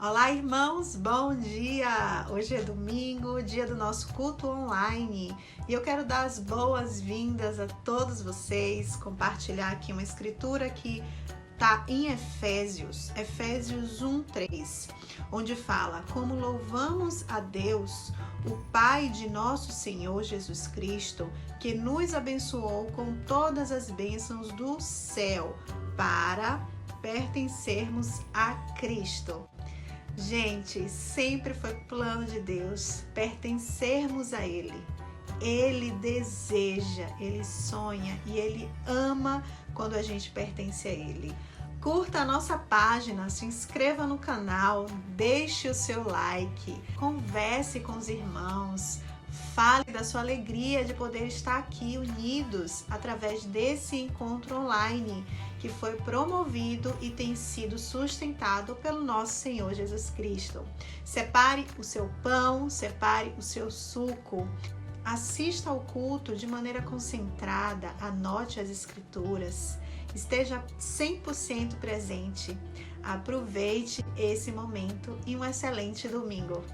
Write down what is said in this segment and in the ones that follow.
Olá, irmãos, bom dia! Hoje é domingo, dia do nosso culto online, e eu quero dar as boas-vindas a todos vocês, compartilhar aqui uma escritura que está em Efésios 1:3, onde fala: como louvamos a Deus, o Pai de nosso Senhor Jesus Cristo, que nos abençoou com todas as bênçãos do céu para pertencermos a Cristo. Gente, sempre foi plano de Deus pertencermos a Ele. Ele deseja, Ele sonha e Ele ama quando a gente pertence a Ele. Curta a nossa página, se inscreva no canal, deixe o seu like, converse com os irmãos, fale da sua alegria de poder estar aqui unidos através desse encontro online que foi promovido e tem sido sustentado pelo nosso Senhor Jesus Cristo. Separe o seu pão, separe o seu suco, assista ao culto de maneira concentrada, anote as escrituras, esteja 100% presente. Aproveite esse momento e um excelente domingo.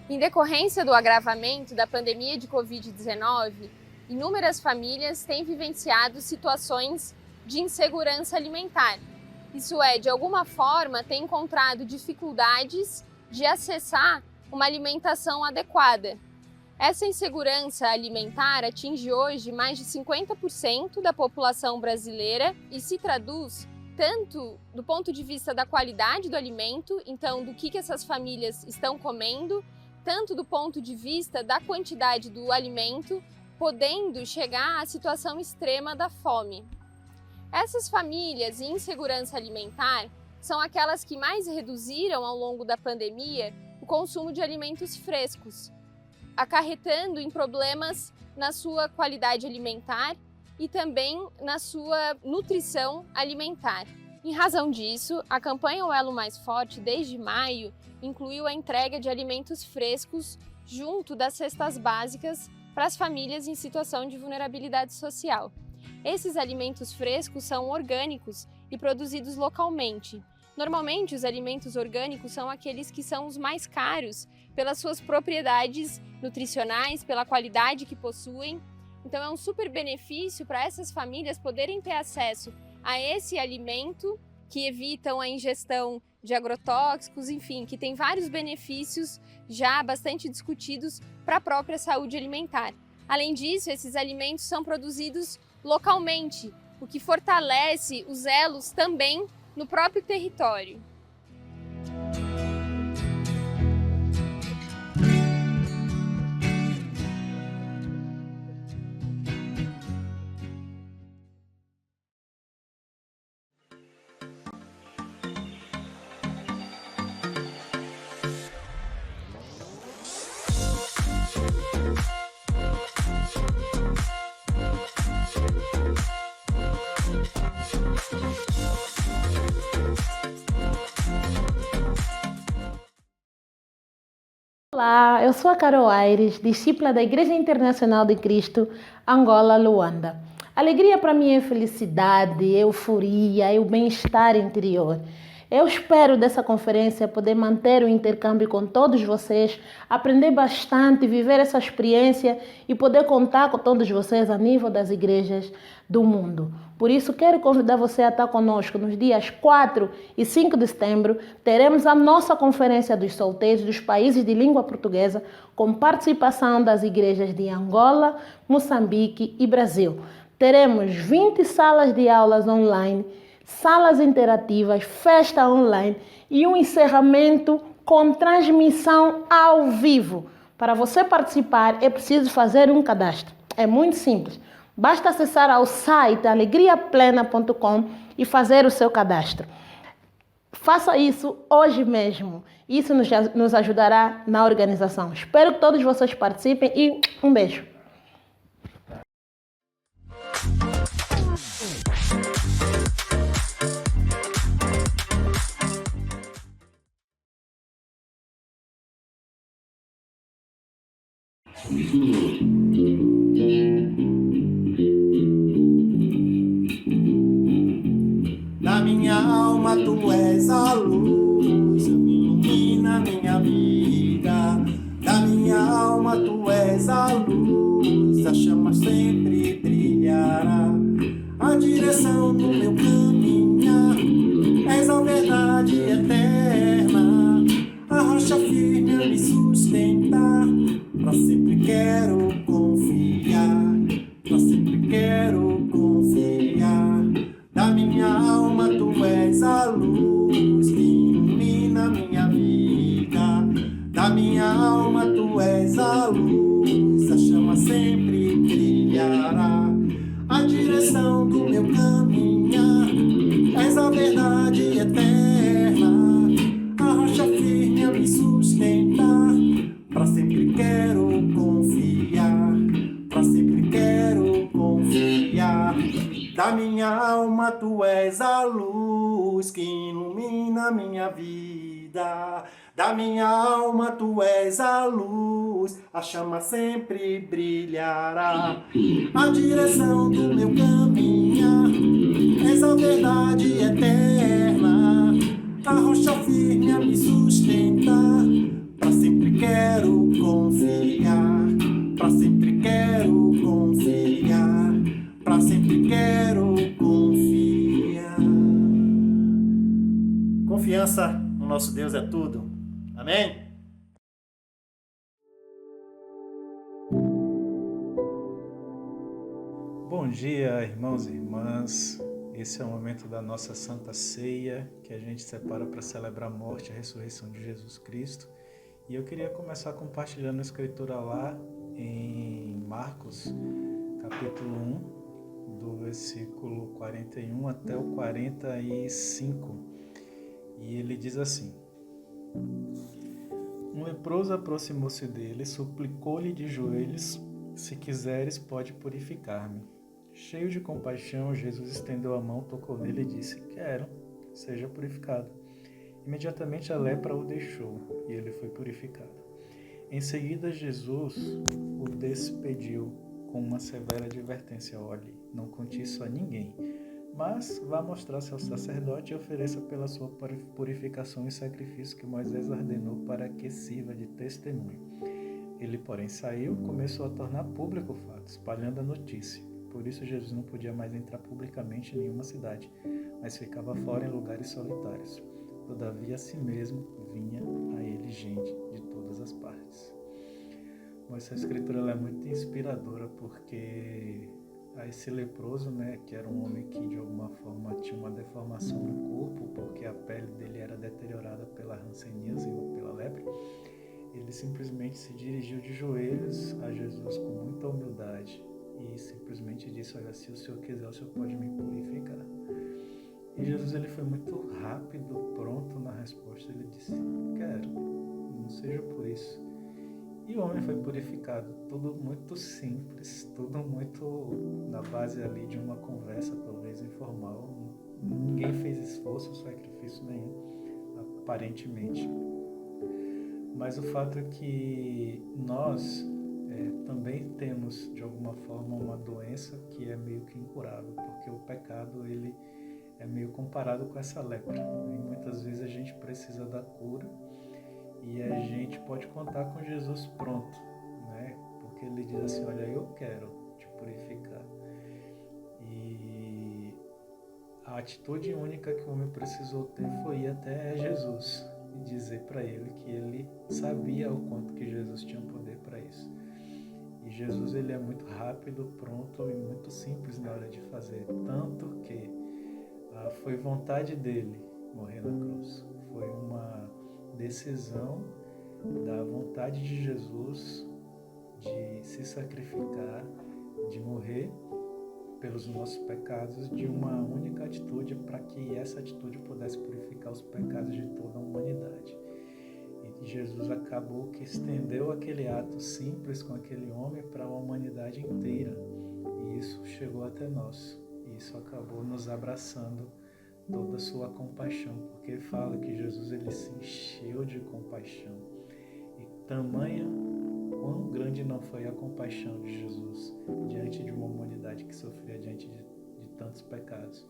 Em decorrência do agravamento da pandemia de Covid-19, inúmeras famílias têm vivenciado situações de insegurança alimentar. Isso é, de alguma forma, têm encontrado dificuldades de acessar uma alimentação adequada. Essa insegurança alimentar atinge hoje mais de 50% da população brasileira e se traduz tanto do ponto de vista da qualidade do alimento, então do que essas famílias estão comendo, tanto do ponto de vista da quantidade do alimento, podendo chegar à situação extrema da fome. Essas famílias em insegurança alimentar são aquelas que mais reduziram ao longo da pandemia o consumo de alimentos frescos, acarretando em problemas na sua qualidade alimentar e também na sua nutrição alimentar. Em razão disso, a campanha O Elo Mais Forte, desde maio, incluiu a entrega de alimentos frescos junto das cestas básicas para as famílias em situação de vulnerabilidade social. Esses alimentos frescos são orgânicos e produzidos localmente. Normalmente, os alimentos orgânicos são aqueles que são os mais caros pelas suas propriedades nutricionais, pela qualidade que possuem. Então, é um super benefício para essas famílias poderem ter acesso a esse alimento que evitam a ingestão de agrotóxicos, enfim, que tem vários benefícios já bastante discutidos para a própria saúde alimentar. Além disso, esses alimentos são produzidos localmente, o que fortalece os elos também no próprio território. Olá, eu sou a Carol Aires, discípula da Igreja Internacional de Cristo, Angola, Luanda. Alegria para mim é felicidade, euforia, é o bem-estar interior. Eu espero dessa conferência poder manter o intercâmbio com todos vocês, aprender bastante, viver essa experiência e poder contar com todos vocês a nível das igrejas do mundo. Por isso, quero convidar você a estar conosco nos dias 4 e 5 de setembro. Teremos a nossa Conferência dos Solteiros dos países de língua portuguesa, com participação das igrejas de Angola, Moçambique e Brasil. Teremos 20 salas de aulas online, salas interativas, festa online e um encerramento com transmissão ao vivo. Para você participar, é preciso fazer um cadastro. É muito simples. Basta acessar ao site alegriaplena.com e fazer o seu cadastro. Faça isso hoje mesmo. Isso nos ajudará na organização. Espero que todos vocês participem e um beijo. Da minha alma tu és a luz que ilumina minha vida. Da minha alma tu és a luz, a chama sempre brilhará. A direção do meu caminhar, és a verdade eterna. A rocha firme a me sustentar, pra sempre quero confiar. Pra sempre quero confiar. Pra sempre quero confiar. Confiança no nosso Deus é tudo. Amém? Bom dia, irmãos e irmãs. Esse é o momento da nossa Santa Ceia, que a gente separa para celebrar a morte e a ressurreição de Jesus Cristo. E eu queria começar compartilhando a escritura lá em Marcos, capítulo 1, do versículo 41 até o 45. E ele diz assim: Um leproso aproximou-se dele, suplicou-lhe de joelhos: Se quiseres, pode purificar-me. Cheio de compaixão, Jesus estendeu a mão, tocou nele e disse: Quero, seja purificado. Imediatamente a lepra o deixou e ele foi purificado. Em seguida, Jesus o despediu com uma severa advertência: Olhe, não conte isso a ninguém, mas vá mostrar-se ao sacerdote e ofereça pela sua purificação o sacrifício que Moisés ordenou para que sirva de testemunho. Ele, porém, saiu e começou a tornar público o fato, espalhando a notícia. Por isso, Jesus não podia mais entrar publicamente em nenhuma cidade, mas ficava fora em lugares solitários. Todavia, assim mesmo, vinha a ele gente de todas as partes. Bom, essa escritura ela é muito inspiradora, porque esse leproso, que era um homem que de alguma forma tinha uma deformação no corpo, porque a pele dele era deteriorada pela hanseníase ou pela lepra, ele simplesmente se dirigiu de joelhos a Jesus com muita humildade e simplesmente disse: Olha, se o Senhor quiser, o Senhor pode me purificar. E Jesus ele foi muito rápido, pronto na resposta. Ele disse: Quero, não seja por isso. E o homem foi purificado. Tudo muito simples, tudo muito na base ali de uma conversa talvez informal. Ninguém fez esforço, sacrifício nenhum, aparentemente. Mas o fato é que nós também temos, de alguma forma, uma doença que é meio que incurável, porque o pecado ele é meio comparado com essa lepra. E muitas vezes a gente precisa da cura e a gente pode contar com Jesus pronto, porque ele diz assim: olha, eu quero te purificar. E a atitude única que o homem precisou ter foi ir até Jesus e dizer para ele que ele sabia o quanto que Jesus tinha poder para isso. E Jesus ele é muito rápido, pronto e muito simples na hora de fazer, tanto que foi vontade dele morrer na cruz. Foi uma decisão da vontade de Jesus de se sacrificar, de morrer pelos nossos pecados, de uma única atitude, para que essa atitude pudesse purificar os pecados de toda a humanidade. E Jesus acabou que estendeu aquele ato simples com aquele homem para a humanidade inteira. E isso chegou até nós. E isso acabou nos abraçando toda a sua compaixão, porque fala que Jesus ele se encheu de compaixão. E tamanha quão grande não foi a compaixão de Jesus diante de uma humanidade que sofria diante de tantos pecados.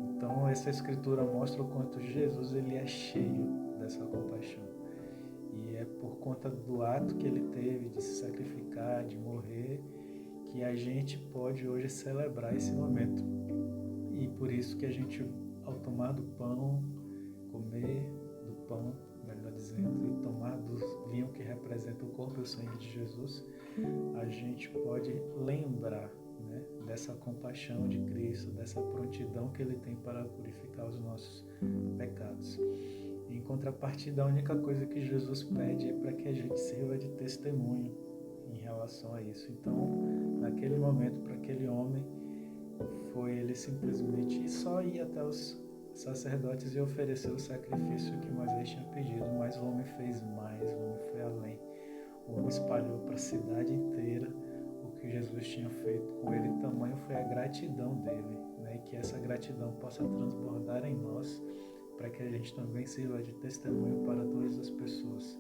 Então essa escritura mostra o quanto Jesus ele é cheio dessa compaixão. E é por conta do ato que ele teve de se sacrificar, de morrer, que a gente pode hoje celebrar esse momento. E por isso que a gente, ao tomar do pão, comer do pão, melhor dizendo, e tomar do vinho que representa o corpo e o sangue de Jesus, a gente pode lembrar dessa compaixão de Cristo, dessa prontidão que ele tem para purificar os nossos pecados. Em contrapartida, a única coisa que Jesus pede é para que a gente sirva de testemunho em relação a isso. Então, naquele momento, para aquele homem, foi ele simplesmente só ir até os sacerdotes e oferecer o sacrifício que Moisés tinha pedido, mas o homem fez mais, o homem foi além. O homem espalhou para a cidade inteira o que Jesus Jesus tinha feito com ele, tamanho foi a gratidão dele, né? E que essa gratidão possa transbordar em nós, para que a gente também sirva de testemunho para todas as pessoas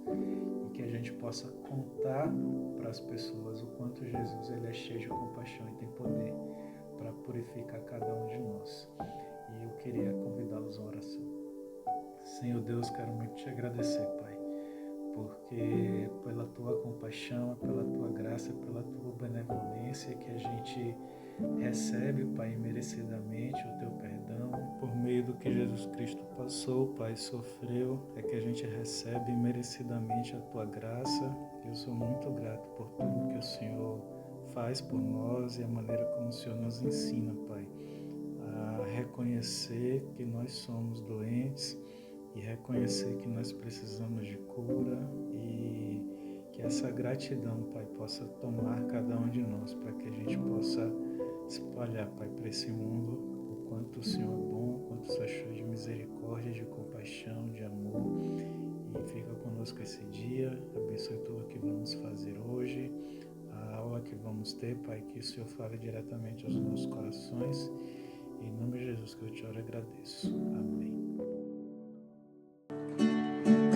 e que a gente possa contar para as pessoas o quanto Jesus ele é cheio de compaixão e tem poder para purificar cada um de nós. E eu queria convidá-los a uma oração. Senhor Deus, quero muito te agradecer, Pai, porque pela tua compaixão, pela tua graça, pela tua benevolência que a gente recebe, Pai, merecidamente o teu perdão, por meio do que Jesus Cristo passou, Pai, sofreu, é que a gente recebe merecidamente a tua graça. Eu sou muito grato por tudo que o Senhor faz por nós e a maneira como o Senhor nos ensina, Pai, a reconhecer que nós somos doentes e reconhecer que nós precisamos de cura, e que essa gratidão, Pai, possa tomar cada um de nós, para que a gente possa espalhar, Pai, para esse mundo o quanto o Senhor é bom, o quanto o Senhor é cheio de misericórdia, de compaixão, de amor. E fica conosco esse dia, abençoe tudo que vamos fazer hoje, a aula que vamos ter, Pai, que o Senhor fale diretamente aos nossos corações. Em nome de Jesus que eu te oro e agradeço. Amém.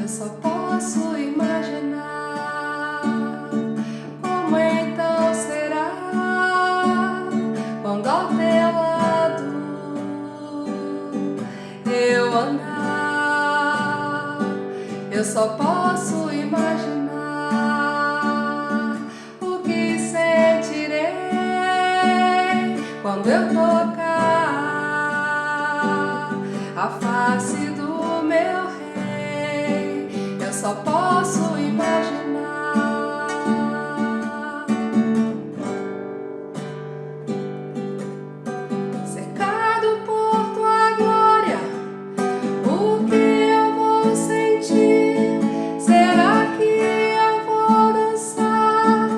Eu só posso imaginar como então será quando ao teu lado eu andar. Eu só posso imaginar o que sentirei quando eu tocar a face do meu Rei. Eu só posso imaginar. Cercado por tua glória, o que eu vou sentir? Será que eu vou dançar?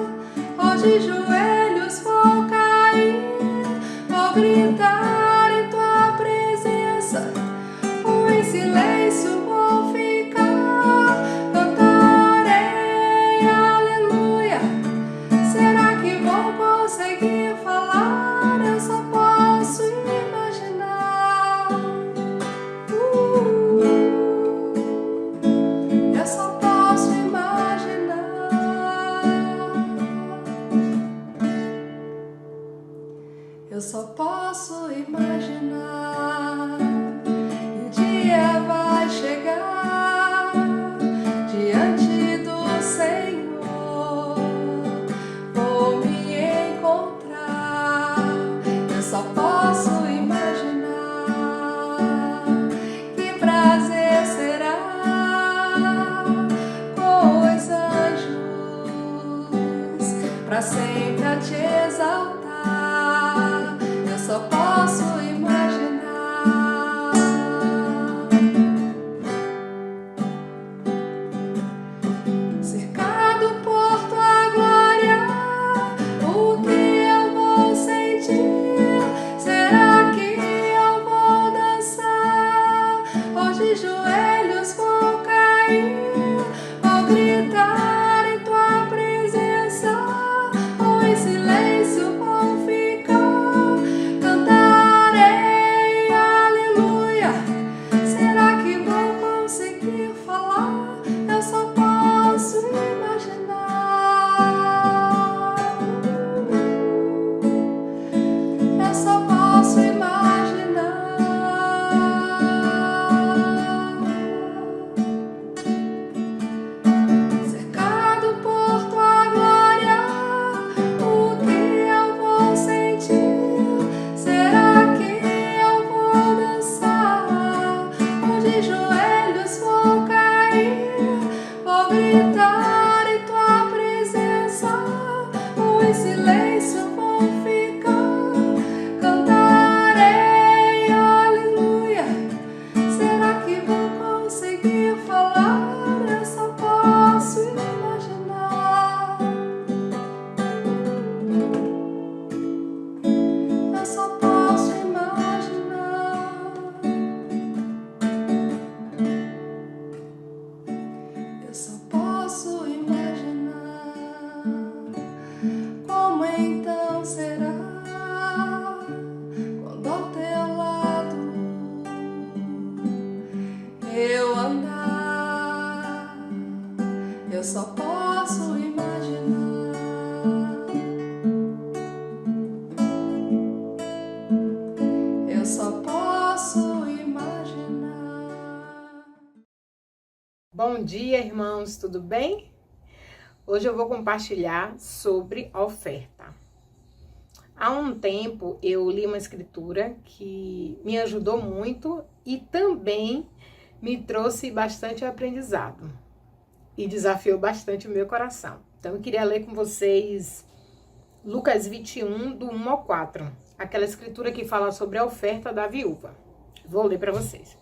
Ou de joelhos vou cair? Vou gritar em tua presença, ou em silêncio vou ficar? Cantarei aleluia. Será que vou conseguir falar? Eu só posso imaginar. Eu só posso imaginar. Eu só posso imaginar. E o dia vai chegar diante do Senhor. Vou me encontrar. Eu só posso imaginar. Que prazer será com os anjos pra sempre a te exaltar. Eu só posso imaginar. Bom dia, irmãos, tudo bem? Hoje eu vou compartilhar sobre oferta. Há um tempo eu li uma escritura que me ajudou muito e também me trouxe bastante aprendizado e desafiou bastante o meu coração. Então eu queria ler com vocês Lucas 21, do 1 ao 4, aquela escritura que fala sobre a oferta da viúva. Vou ler para vocês.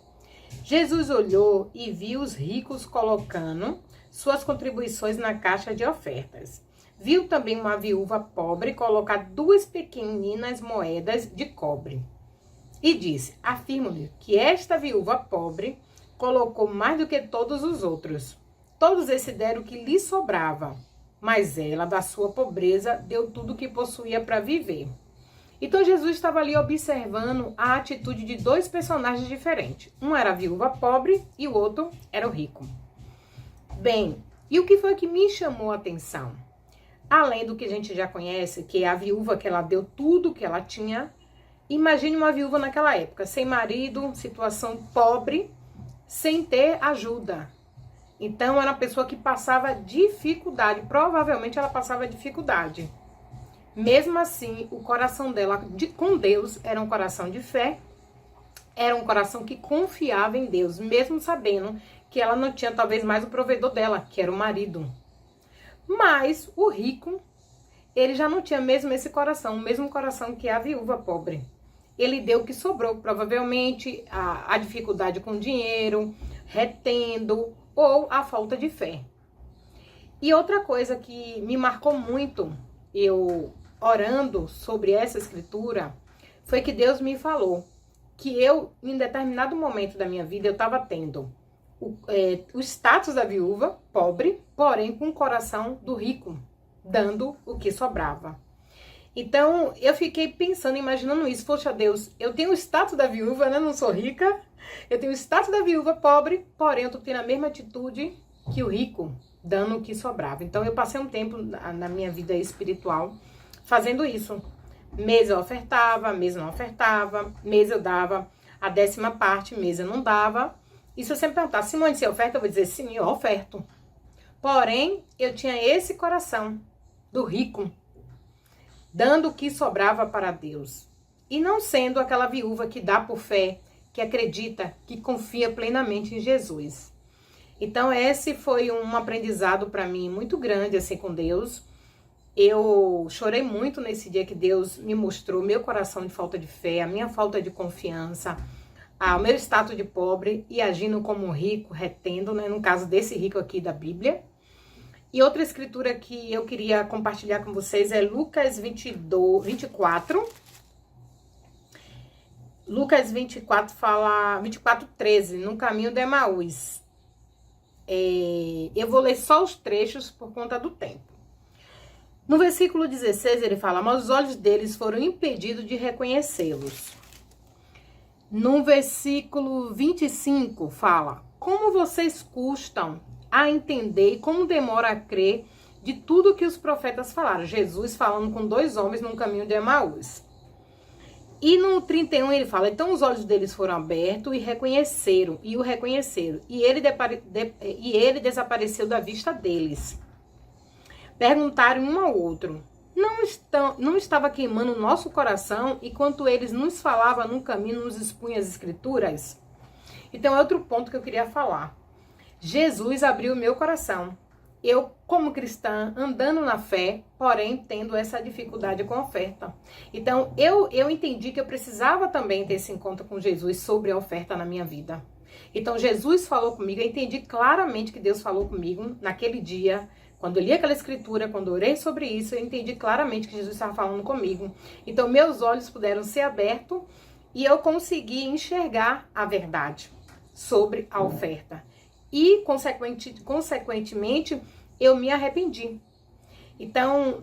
Jesus olhou e viu os ricos colocando suas contribuições na caixa de ofertas. Viu também uma viúva pobre colocar 2 pequeninas moedas de cobre. E disse: afirmo-lhe que esta viúva pobre colocou mais do que todos os outros. Todos esses deram o que lhe sobrava, mas ela, da sua pobreza, deu tudo o que possuía para viver. Então Jesus estava ali observando a atitude de 2 personagens diferentes. Um era a viúva pobre e o outro era o rico. Bem, e o que foi que me chamou a atenção? Além do que a gente já conhece, que é a viúva que ela deu tudo que ela tinha. Imagine uma viúva naquela época, sem marido, situação pobre, sem ter ajuda. Então era uma pessoa que passava dificuldade, provavelmente ela passava dificuldade. Mesmo assim, o coração dela com Deus era um coração de fé, era um coração que confiava em Deus, mesmo sabendo que ela não tinha talvez mais o provedor dela, que era o marido. Mas o rico, ele já não tinha mesmo esse coração, o mesmo coração que a viúva pobre. Ele deu o que sobrou, provavelmente a dificuldade com dinheiro, retendo, ou a falta de fé. E outra coisa que me marcou muito, eu orando sobre essa escritura, foi que Deus me falou que eu, em determinado momento da minha vida, eu estava tendo o status da viúva pobre, porém com o coração do rico, dando o que sobrava. Então, eu fiquei pensando, imaginando isso. Poxa, Deus, eu tenho o status da viúva, né? Não sou rica. Eu tenho o status da viúva pobre, porém eu tô tendo a mesma atitude que o rico, dando o que sobrava. Então, eu passei um tempo na minha vida espiritual fazendo isso. Mês eu ofertava, mês não ofertava, mês eu dava a 10ª parte, mês eu não dava. E se eu sempre perguntar, Simone, você oferta? Eu vou dizer, sim, eu oferto. Porém, eu tinha esse coração do rico, dando o que sobrava para Deus. E não sendo aquela viúva que dá por fé, que acredita, que confia plenamente em Jesus. Então, esse foi um aprendizado para mim muito grande, assim, com Deus. Eu chorei muito nesse dia que Deus me mostrou meu coração de falta de fé, a minha falta de confiança, o meu status de pobre e agindo como um rico, retendo, né? No caso desse rico aqui da Bíblia. E outra escritura que eu queria compartilhar com vocês é Lucas 24. Lucas 24 fala, 24:13, no caminho de Emaús. Eu vou ler só os trechos por conta do tempo. No versículo 16 ele fala, mas os olhos deles foram impedidos de reconhecê-los. No versículo 25 fala, como vocês custam a entender e como demora a crer de tudo que os profetas falaram. Jesus falando com 2 homens num caminho de Emaús. E no 31 ele fala, então os olhos deles foram abertos e reconheceram, e o reconheceram. E ele desapareceu da vista deles. Perguntaram um ao outro, não estava queimando o nosso coração enquanto eles nos falavam no caminho, nos expunham as escrituras? Então é outro ponto que eu queria falar. Jesus abriu o meu coração. Eu, como cristã, andando na fé, porém tendo essa dificuldade com a oferta. Então, eu entendi que eu precisava também ter esse encontro com Jesus sobre a oferta na minha vida. Então, Jesus falou comigo, eu entendi claramente que Deus falou comigo naquele dia. Quando eu li aquela escritura, quando eu orei sobre isso, eu entendi claramente que Jesus estava falando comigo. Então, meus olhos puderam ser abertos e eu consegui enxergar a verdade sobre a oferta. E, consequentemente, eu me arrependi. Então,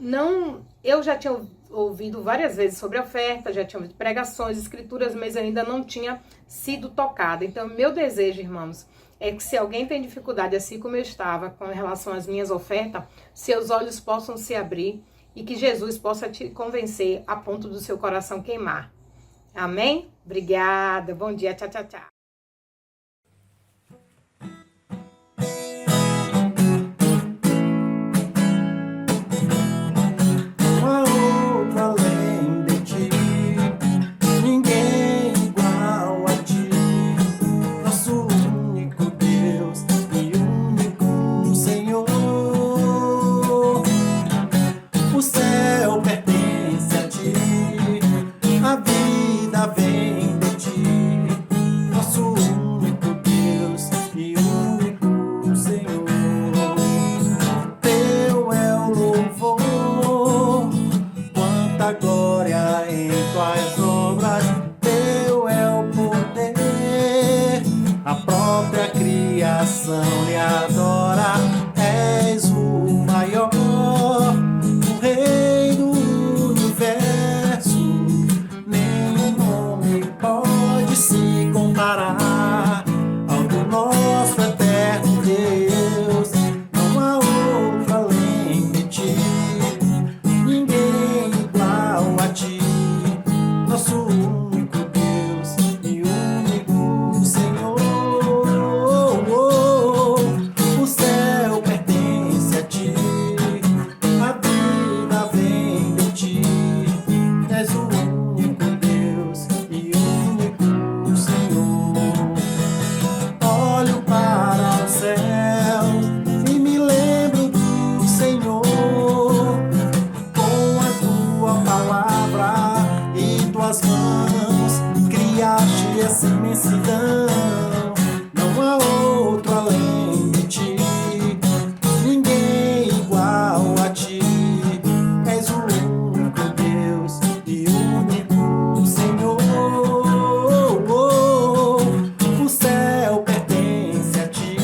eu já tinha ouvido várias vezes sobre a oferta, já tinha ouvido pregações, escrituras, mas ainda não tinha sido tocada. Então, meu desejo, irmãos, é que se alguém tem dificuldade, assim como eu estava, com relação às minhas ofertas, seus olhos possam se abrir e que Jesus possa te convencer a ponto do seu coração queimar. Amém? Obrigada. Bom dia. Tchau, tchau, tchau. da glória em tuas obras. Teu é o poder, a própria criação lhe adora. És o maior, o rei do universo. Nenhum nome pode se comparar ao do nosso eterno Deus. Não há outro além de ti, ninguém igual a ti. Nosso único Deus e único Senhor. O céu pertence a ti, a vida vem de ti. És o único Deus e único Senhor. Olho para o céu e me lembro do Senhor. Com a tua palavra e tuas mãos criaste essa imensidão. Não há outro além de ti, ninguém igual a ti. És o único Deus e único Senhor. O céu pertence a ti,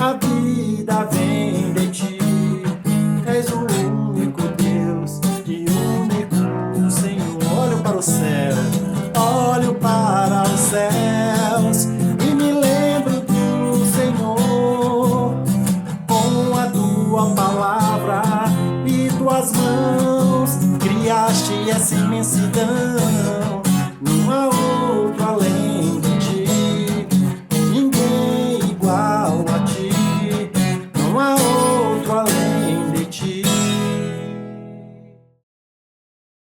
a vida vem de ti. És o único Deus e único Senhor. Olho para o céu, olho para os céus e me lembro do Senhor. Com a tua palavra e tuas mãos criaste essa imensidão. Não há outro além de ti, ninguém igual a ti. Não há outro além de ti.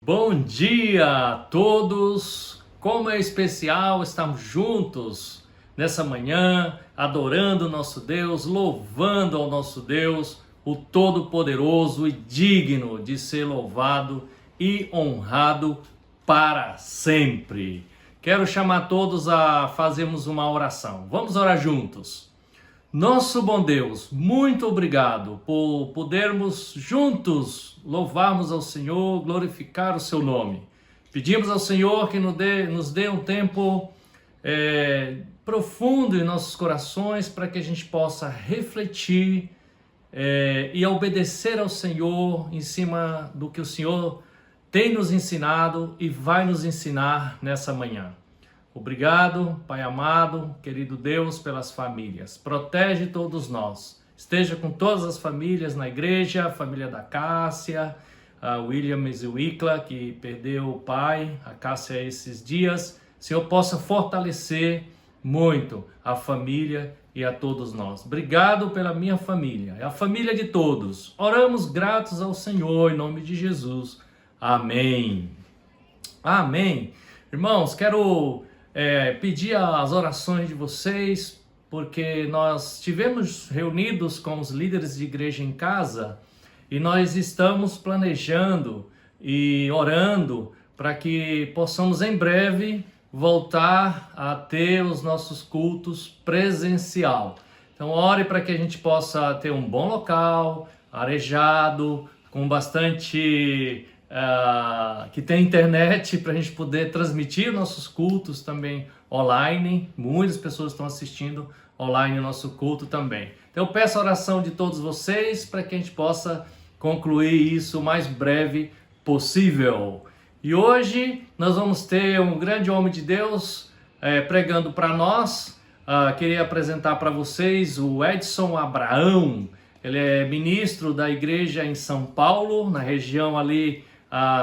Bom dia a todos! Como é especial estarmos juntos nessa manhã, adorando o nosso Deus, louvando ao nosso Deus, o Todo-Poderoso e digno de ser louvado e honrado para sempre. Quero chamar todos a fazermos uma oração. Vamos orar juntos. Nosso bom Deus, muito obrigado por podermos juntos louvarmos ao Senhor, glorificar o seu nome. Pedimos ao Senhor que nos dê um tempo profundo em nossos corações para que a gente possa refletir e obedecer ao Senhor em cima do que o Senhor tem nos ensinado e vai nos ensinar nessa manhã. Obrigado, Pai amado, querido Deus, pelas famílias. Protege todos nós. Esteja com todas as famílias na igreja, a família da Cássia, a William e Wicla, que perdeu o pai, a Cássia esses dias. Senhor, possa fortalecer muito a família e a todos nós. Obrigado pela minha família, é a família de todos. Oramos gratos ao Senhor, em nome de Jesus. Amém. Amém. Irmãos, quero pedir as orações de vocês, porque nós estivemos reunidos com os líderes de igreja em casa e nós estamos planejando e orando para que possamos em breve voltar a ter os nossos cultos presencial. Então ore para que a gente possa ter um bom local, arejado, com bastante... que tem internet para a gente poder transmitir nossos cultos também online. Muitas pessoas estão assistindo online o nosso culto também. Então eu peço a oração de todos vocês para que a gente possa concluir isso o mais breve possível. E hoje nós vamos ter um grande homem de Deus pregando para nós. Queria apresentar para vocês o Edson Abraão. Ele é ministro da igreja em São Paulo, na região ali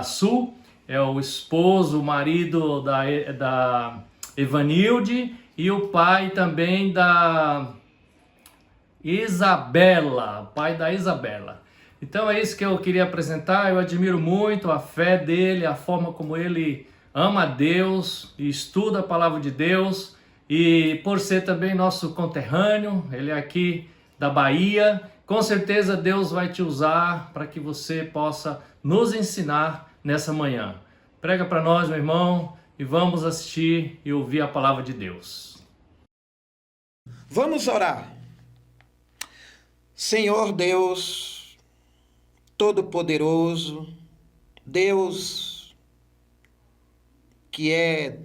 sul. É o esposo, o marido da Evanilde e o pai também da Isabela, pai da Isabela. Então é isso que eu queria apresentar. Eu admiro muito a fé dele, a forma como ele ama a Deus e estuda a palavra de Deus. E por ser também nosso conterrâneo, ele é aqui da Bahia, com certeza Deus vai te usar para que você possa nos ensinar nessa manhã. Prega para nós, meu irmão, e vamos assistir e ouvir a palavra de Deus. Vamos orar. Senhor Deus Todo-Poderoso, Deus que é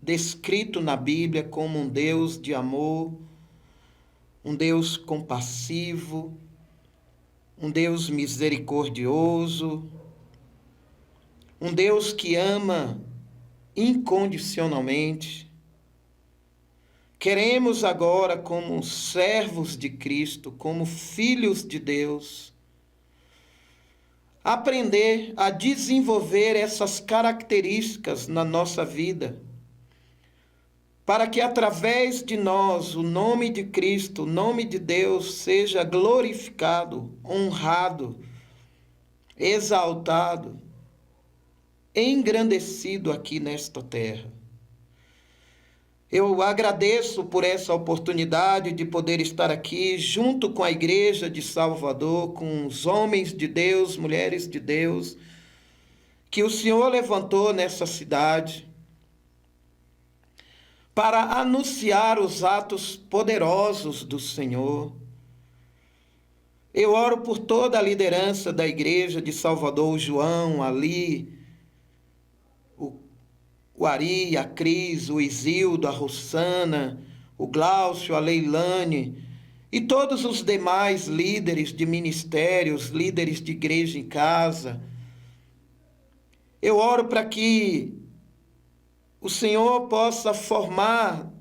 descrito na Bíblia como um Deus de amor, um Deus compassivo, um Deus misericordioso, um Deus que ama incondicionalmente. Queremos agora, como servos de Cristo, como filhos de Deus, aprender a desenvolver essas características na nossa vida, para que através de nós o nome de Cristo, o nome de Deus seja glorificado, honrado, exaltado, engrandecido aqui nesta terra. Eu agradeço por essa oportunidade de poder estar aqui junto com a Igreja de Salvador, com os homens de Deus, mulheres de Deus, que o Senhor levantou nessa cidade, para anunciar os atos poderosos do Senhor. Eu oro por toda a liderança da Igreja de Salvador, o João, ali, o Ari, a Cris, o Isildo, a Rossana, o Glaucio, a Leilane e todos os demais líderes de ministérios, líderes de igreja em casa. Eu oro para que o Senhor possa formar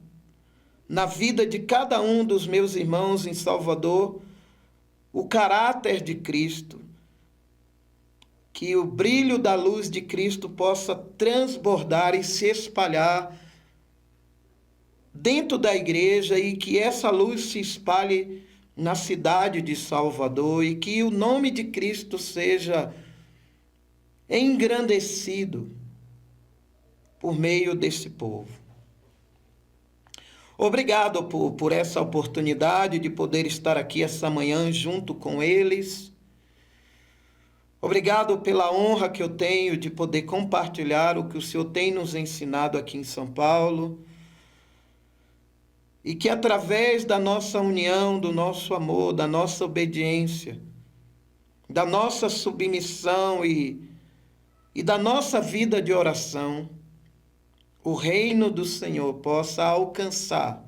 na vida de cada um dos meus irmãos em Salvador o caráter de Cristo, que o brilho da luz de Cristo possa transbordar e se espalhar dentro da igreja e que essa luz se espalhe na cidade de Salvador e que o nome de Cristo seja engrandecido por meio desse povo. Obrigado por essa oportunidade de poder estar aqui essa manhã junto com eles. Obrigado pela honra que eu tenho de poder compartilhar o que o Senhor tem nos ensinado aqui em São Paulo. E que através da nossa união, do nosso amor, da nossa obediência, da nossa submissão e da nossa vida de oração, o reino do Senhor possa alcançar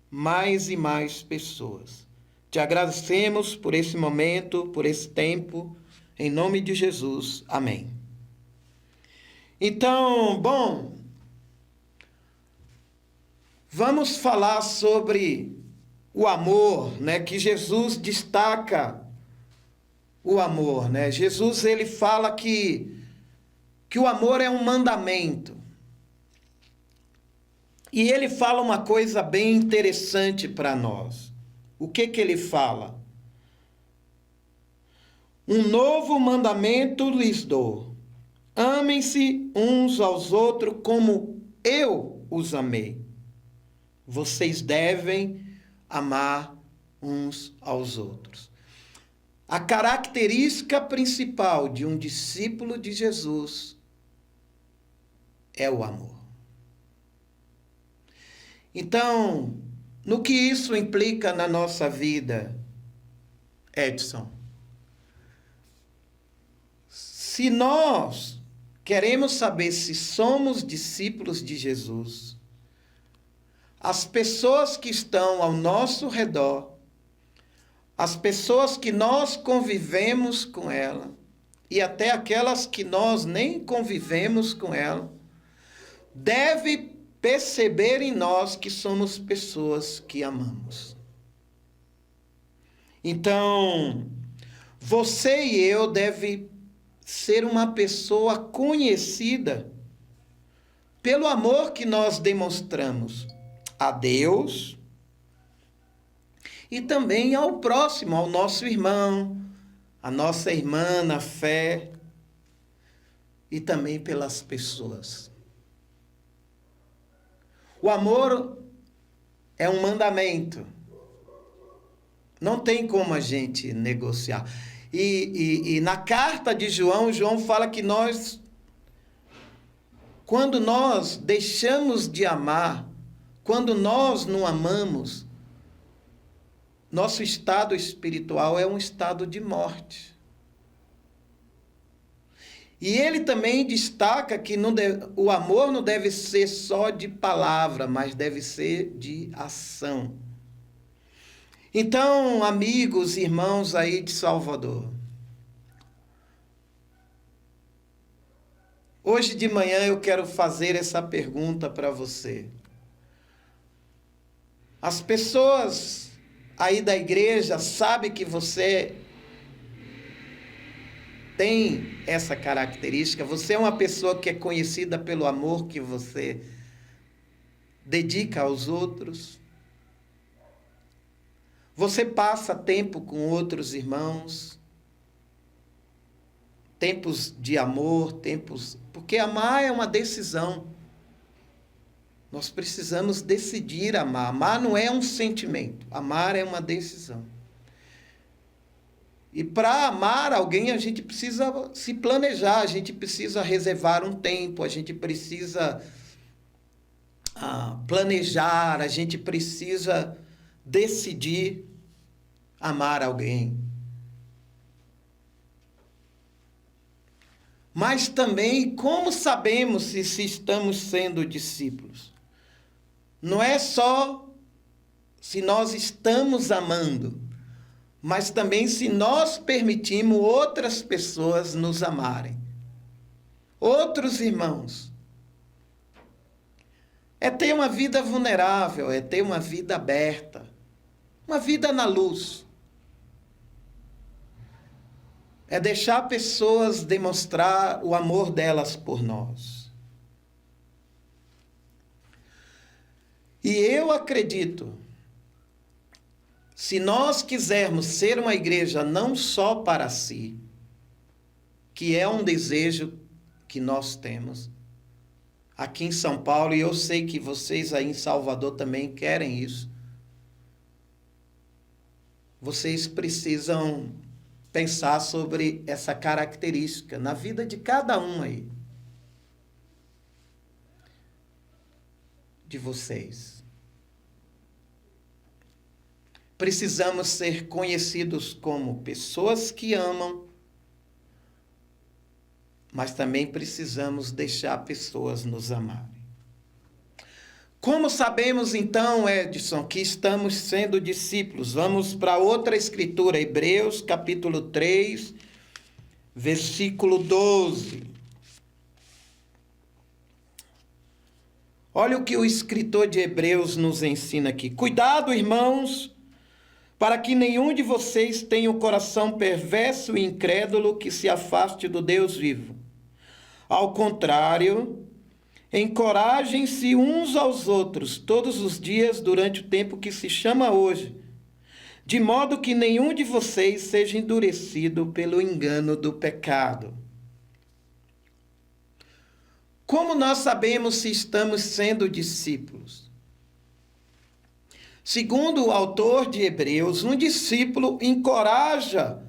mais e mais pessoas. Te agradecemos por esse momento, por esse tempo. Em nome de Jesus, amém. Então, vamos falar sobre o amor, né? Que Jesus destaca o amor, né? Jesus, ele fala que o amor é um mandamento. E ele fala uma coisa bem interessante para nós. O que ele fala? Um novo mandamento lhes dou. Amem-se uns aos outros como eu os amei. Vocês devem amar uns aos outros. A característica principal de um discípulo de Jesus é o amor. Então, no que isso implica na nossa vida, Edson? Se nós queremos saber se somos discípulos de Jesus, as pessoas que estão ao nosso redor, as pessoas que nós convivemos com ela, e até aquelas que nós nem convivemos com ela, deve perceber em nós que somos pessoas que amamos. Então, você e eu devem ser uma pessoa conhecida pelo amor que nós demonstramos a Deus e também ao próximo, ao nosso irmão, a nossa irmã na fé e também pelas pessoas. O amor é um mandamento. Não tem como a gente negociar. E na carta de João, João fala que quando nós deixamos de amar, quando nós não amamos, nosso estado espiritual é um estado de morte. E ele também destaca que o amor não deve ser só de palavra, mas deve ser de ação. Então, amigos, irmãos aí de Salvador, hoje de manhã eu quero fazer essa pergunta para você. As pessoas aí da igreja sabem que você tem essa característica, você é uma pessoa que é conhecida pelo amor que você dedica aos outros. Você passa tempo com outros irmãos, tempos de amor, porque amar é uma decisão. Nós precisamos decidir amar. Amar não é um sentimento, amar é uma decisão. E para amar alguém, a gente precisa se planejar, a gente precisa reservar um tempo, a gente precisa planejar, a gente precisa decidir amar alguém. Mas também, como sabemos se estamos sendo discípulos? Não é só se nós estamos amando, mas também se nós permitimos outras pessoas nos amarem. Outros irmãos. É ter uma vida vulnerável, é ter uma vida aberta, uma vida na luz. É deixar pessoas demonstrar o amor delas por nós. E eu acredito, se nós quisermos ser uma igreja não só para si, que é um desejo que nós temos aqui em São Paulo, e eu sei que vocês aí em Salvador também querem isso, vocês precisam pensar sobre essa característica na vida de cada um aí, de vocês. Precisamos ser conhecidos como pessoas que amam, mas também precisamos deixar pessoas nos amarem. Como sabemos então, Edson, que estamos sendo discípulos? Vamos para outra escritura, Hebreus capítulo 3, versículo 12. Olha o que o escritor de Hebreus nos ensina aqui. Cuidado, irmãos, para que nenhum de vocês tenha o coração perverso e incrédulo que se afaste do Deus vivo. Ao contrário, encorajem-se uns aos outros todos os dias durante o tempo que se chama hoje, de modo que nenhum de vocês seja endurecido pelo engano do pecado. Como nós sabemos se estamos sendo discípulos? Segundo o autor de Hebreus, um discípulo encoraja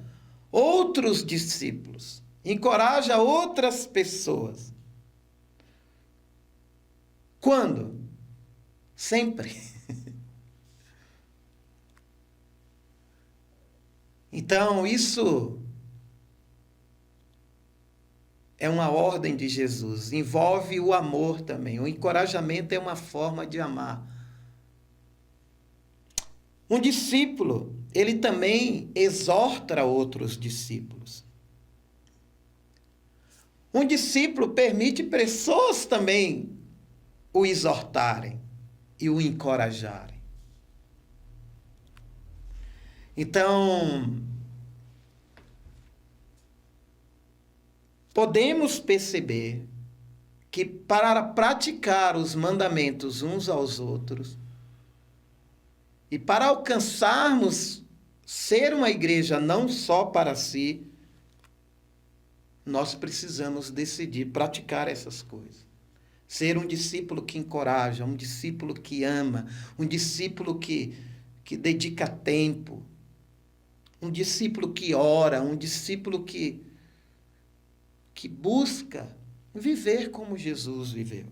outros discípulos, encoraja outras pessoas. Quando? Sempre. Então, isso é uma ordem de Jesus, envolve o amor também. O encorajamento é uma forma de amar. Um discípulo, ele também exorta outros discípulos. Um discípulo permite pessoas também o exortarem e o encorajarem. Então, podemos perceber que para praticar os mandamentos uns aos outros e para alcançarmos ser uma igreja não só para si, nós precisamos decidir praticar essas coisas. Ser um discípulo que encoraja, um discípulo que ama, um discípulo que dedica tempo, um discípulo que ora, um discípulo que busca viver como Jesus viveu.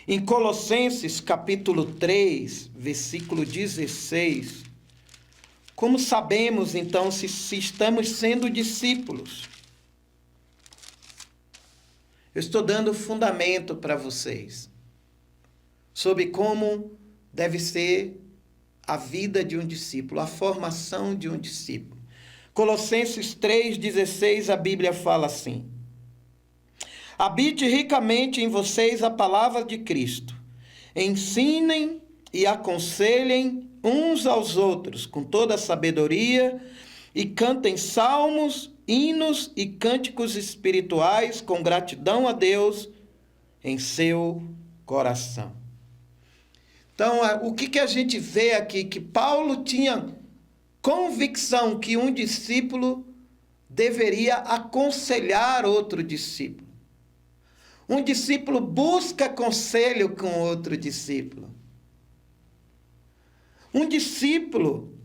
Em Colossenses capítulo 3, versículo 16, Como sabemos, então, se estamos sendo discípulos? Eu estou dando fundamento para vocês sobre como deve ser a vida de um discípulo, a formação de um discípulo. Colossenses 3,16, a Bíblia fala assim: habite ricamente em vocês a palavra de Cristo. Ensinem e aconselhem uns aos outros com toda a sabedoria e cantem salmos, hinos e cânticos espirituais com gratidão a Deus em seu coração. Então, o que a gente vê aqui? Que Paulo tinha convicção que um discípulo deveria aconselhar outro discípulo. Um discípulo busca conselho com outro discípulo. Um discípulo,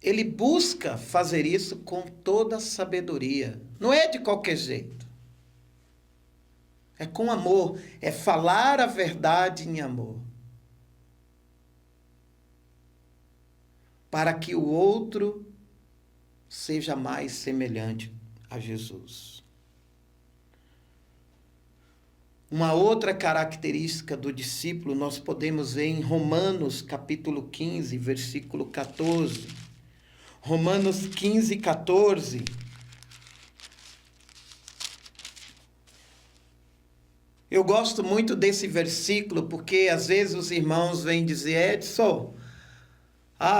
ele busca fazer isso com toda a sabedoria. Não é de qualquer jeito. É com amor. É falar a verdade em amor. Para que o outro seja mais semelhante a Jesus. Uma outra característica do discípulo nós podemos ver em Romanos capítulo 15, versículo 14. Romanos 15, 14. Eu gosto muito desse versículo porque às vezes os irmãos vêm dizer: Edson,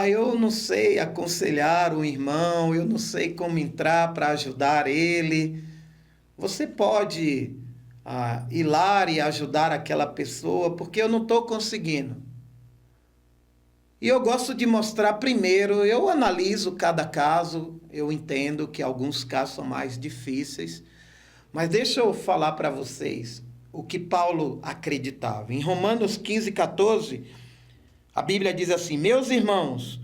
eu não sei aconselhar o irmão, eu não sei como entrar para ajudar ele. Você pode ir lá e ajudar aquela pessoa, porque eu não estou conseguindo. E eu gosto de mostrar primeiro, eu analiso cada caso, eu entendo que alguns casos são mais difíceis, mas deixa eu falar para vocês o que Paulo acreditava. Em Romanos 15, 14, a Bíblia diz assim: meus irmãos,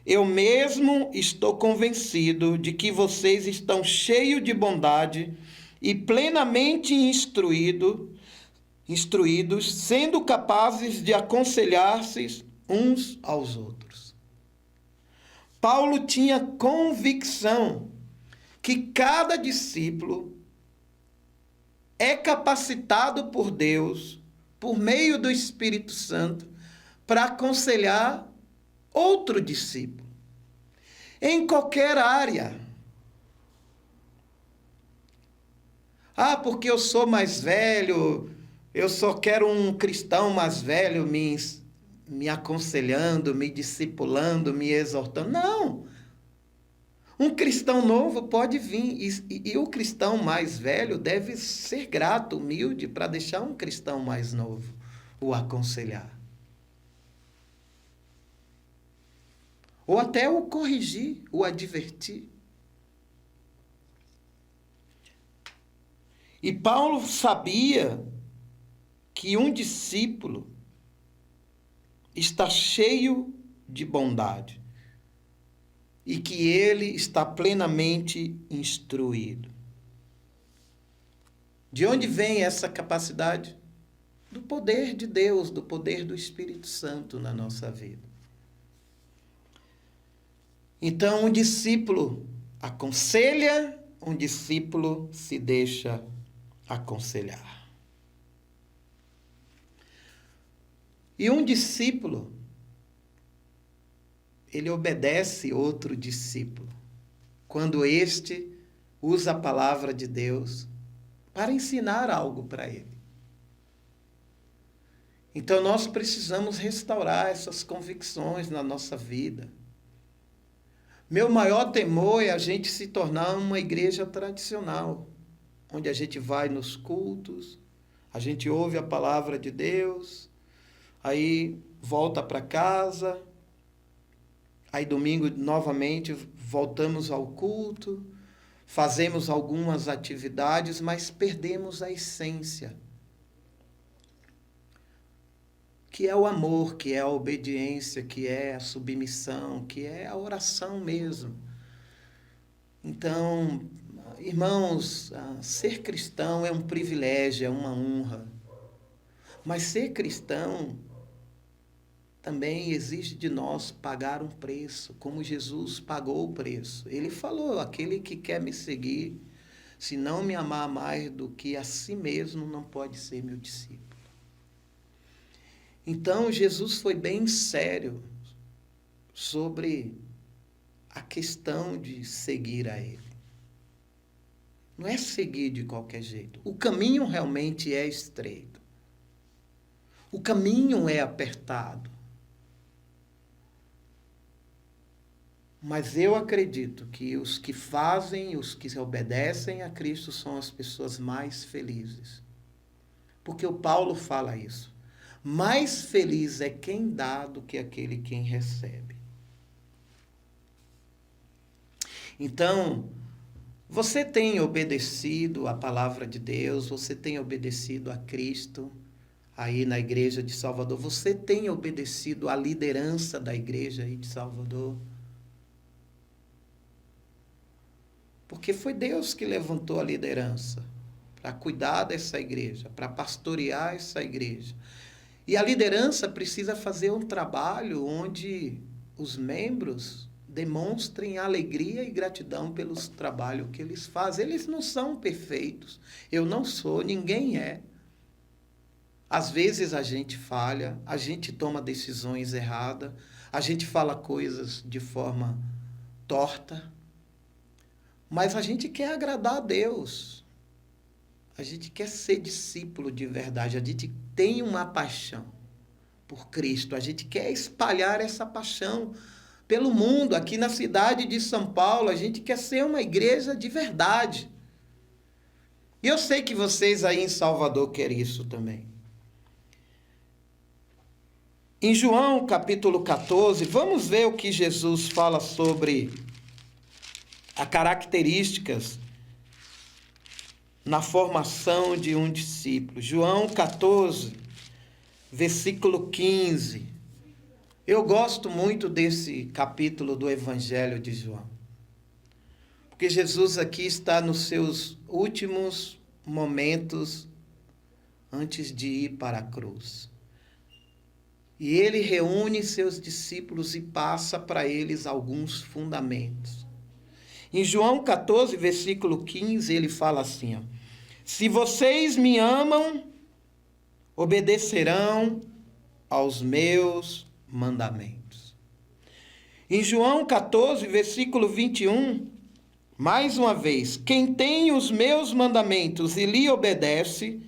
eu mesmo estou convencido de que vocês estão cheios de bondade e plenamente instruídos, sendo capazes de aconselhar-se uns aos outros. Paulo tinha convicção que cada discípulo é capacitado por Deus, por meio do Espírito Santo, para aconselhar outro discípulo, em qualquer área. Porque eu sou mais velho, eu só quero um cristão mais velho me aconselhando, me discipulando, me exortando. Não! Um cristão novo pode vir, e o cristão mais velho deve ser grato, humilde, para deixar um cristão mais novo o aconselhar. Ou até o corrigir, o advertir. E Paulo sabia que um discípulo está cheio de bondade e que ele está plenamente instruído. De onde vem essa capacidade? Do poder de Deus, do poder do Espírito Santo na nossa vida. Então, um discípulo aconselha, um discípulo se deixa aconselhar. E um discípulo, ele obedece outro discípulo, quando este usa a palavra de Deus para ensinar algo para ele. Então, nós precisamos restaurar essas convicções na nossa vida. Meu maior temor é a gente se tornar uma igreja tradicional, onde a gente vai nos cultos, a gente ouve a palavra de Deus, aí volta para casa, aí domingo novamente voltamos ao culto, fazemos algumas atividades, mas perdemos a essência, que é o amor, que é a obediência, que é a submissão, que é a oração mesmo. Então, irmãos, ser cristão é um privilégio, é uma honra. Mas ser cristão também exige de nós pagar um preço, como Jesus pagou o preço. Ele falou: aquele que quer me seguir, se não me amar mais do que a si mesmo, não pode ser meu discípulo. Então, Jesus foi bem sério sobre a questão de seguir a Ele. Não é seguir de qualquer jeito. O caminho realmente é estreito. O caminho é apertado. Mas eu acredito que os que fazem, os que obedecem a Cristo são as pessoas mais felizes. Porque o Paulo fala isso. Mais feliz é quem dá do que aquele quem recebe. Então, você tem obedecido a palavra de Deus, você tem obedecido a Cristo aí na igreja de Salvador, você tem obedecido à liderança da igreja aí de Salvador. Porque foi Deus que levantou a liderança para cuidar dessa igreja, para pastorear essa igreja. E a liderança precisa fazer um trabalho onde os membros demonstrem alegria e gratidão pelos trabalhos que eles fazem. Eles não são perfeitos. Eu não sou, ninguém é. Às vezes a gente falha, a gente toma decisões erradas, a gente fala coisas de forma torta, mas a gente quer agradar a Deus. A gente quer ser discípulo de verdade. A gente tem uma paixão por Cristo. A gente quer espalhar essa paixão pelo mundo. Aqui na cidade de São Paulo, a gente quer ser uma igreja de verdade. E eu sei que vocês aí em Salvador querem isso também. Em João capítulo 14, vamos ver o que Jesus fala sobre as características na formação de um discípulo. João 14, versículo 15. Eu gosto muito desse capítulo do Evangelho de João. Porque Jesus aqui está nos seus últimos momentos antes de ir para a cruz. E ele reúne seus discípulos e passa para eles alguns fundamentos. Em João 14, versículo 15, ele fala assim, ó: se vocês me amam, obedecerão aos meus mandamentos. Em João 14, versículo 21, mais uma vez: quem tem os meus mandamentos e lhe obedece,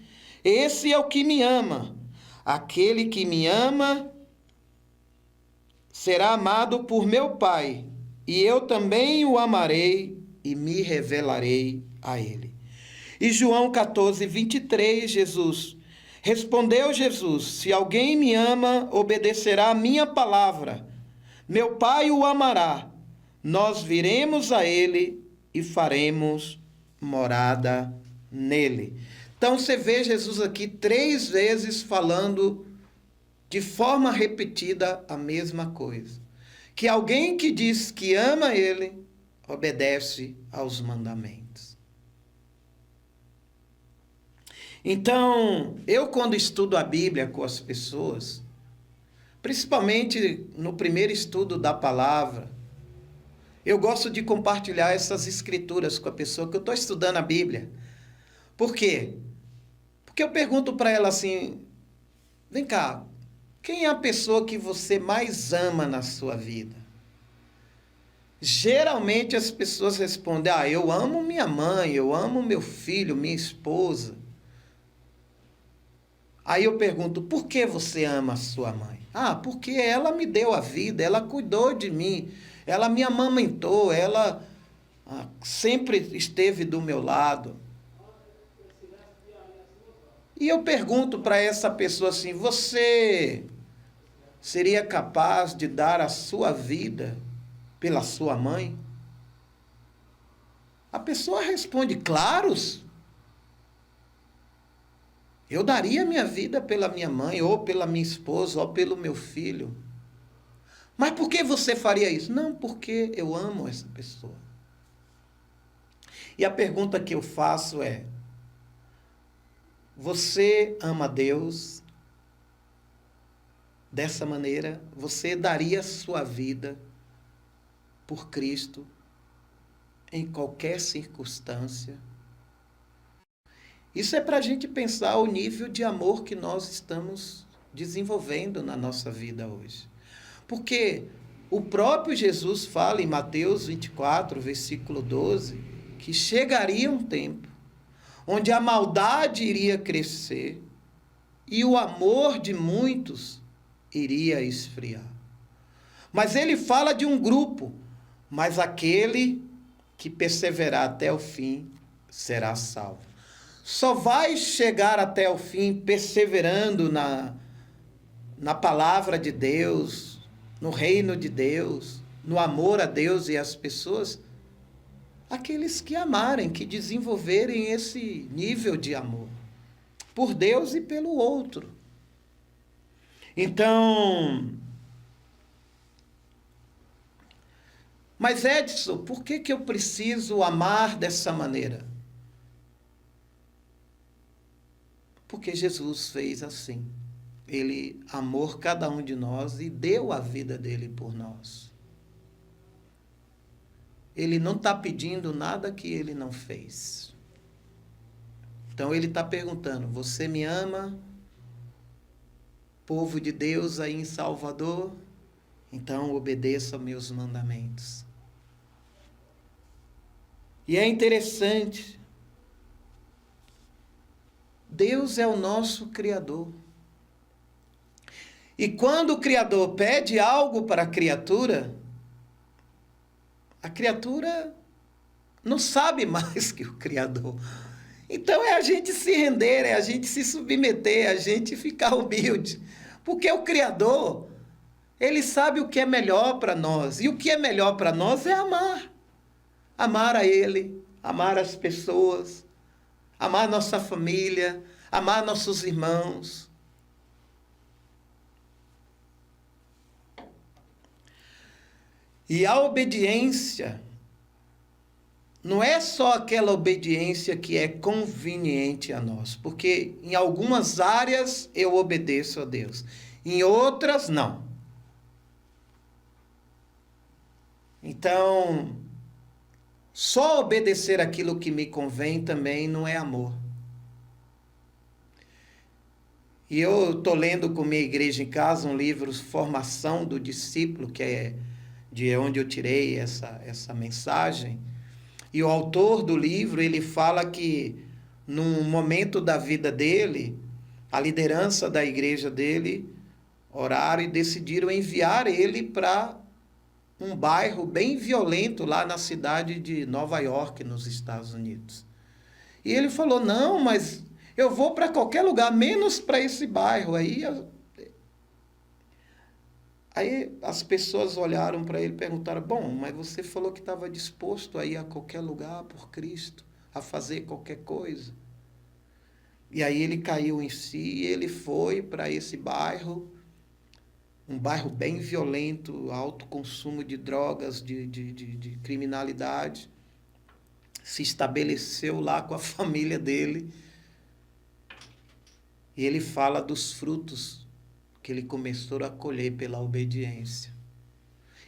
esse é o que me ama. Aquele que me ama será amado por meu Pai, e eu também o amarei e me revelarei a ele. E João 14, 23, respondeu Jesus: se alguém me ama, obedecerá a minha palavra. Meu Pai o amará. Nós viremos a ele e faremos morada nele. Então você vê Jesus aqui 3 vezes falando de forma repetida a mesma coisa. Que alguém que diz que ama ele, obedece aos mandamentos. Então, eu quando estudo a Bíblia com as pessoas, principalmente no primeiro estudo da palavra, eu gosto de compartilhar essas escrituras com a pessoa que eu estou estudando a Bíblia. Por quê? Porque eu pergunto para ela assim: vem cá, quem é a pessoa que você mais ama na sua vida? Geralmente as pessoas respondem: eu amo minha mãe, eu amo meu filho, minha esposa. Aí eu pergunto: por que você ama a sua mãe? Porque ela me deu a vida, ela cuidou de mim, ela me amamentou, ela sempre esteve do meu lado. E eu pergunto para essa pessoa assim: você seria capaz de dar a sua vida pela sua mãe? A pessoa responde: claro, eu daria minha vida pela minha mãe, ou pela minha esposa, ou pelo meu filho. Mas por que você faria isso? Não, porque eu amo essa pessoa. E a pergunta que eu faço é: você ama Deus? dessa maneira, você daria sua vida por Cristo em qualquer circunstância? Isso é para a gente pensar o nível de amor que nós estamos desenvolvendo na nossa vida hoje. Porque o próprio Jesus fala em Mateus 24, versículo 12, que chegaria um tempo onde a maldade iria crescer e o amor de muitos iria esfriar. Mas ele fala de um grupo, mas aquele que perseverar até o fim será salvo. Só vai chegar até o fim perseverando na palavra de Deus, no reino de Deus, no amor a Deus e às pessoas, aqueles que amarem, que desenvolverem esse nível de amor por Deus e pelo outro. Então, mas Edson, por que eu preciso amar dessa maneira? Porque Jesus fez assim. Ele amou cada um de nós e deu a vida dele por nós. Ele não está pedindo nada que ele não fez. Então ele está perguntando: você me ama, povo de Deus aí em Salvador? Então obedeça aos meus mandamentos. E é interessante, Deus é o nosso Criador. E quando o Criador pede algo para a criatura não sabe mais que o Criador. Então é a gente se render, é a gente se submeter, é a gente ficar humilde. Porque o Criador, ele sabe o que é melhor para nós. E o que é melhor para nós é amar. Amar a Ele, amar as pessoas, amar nossa família, amar nossos irmãos. E a obediência não é só aquela obediência que é conveniente a nós, porque em algumas áreas eu obedeço a Deus, em outras não. Então, só obedecer aquilo que me convém também não é amor. E eu estou lendo com minha igreja em casa um livro, Formação do Discípulo, que é de onde eu tirei essa mensagem. E o autor do livro, ele fala que num momento da vida dele, a liderança da igreja dele oraram e decidiram enviar ele para um bairro bem violento lá na cidade de Nova York, nos Estados Unidos. E ele falou: não, mas eu vou para qualquer lugar, menos para esse bairro. Aí as pessoas olharam para ele e perguntaram: bom, mas você falou que estava disposto a ir a qualquer lugar por Cristo, a fazer qualquer coisa. E aí ele caiu em si e ele foi para esse bairro, um bairro bem violento, alto consumo de drogas, de criminalidade. Se estabeleceu lá com a família dele. E ele fala dos frutos que ele começou a colher pela obediência.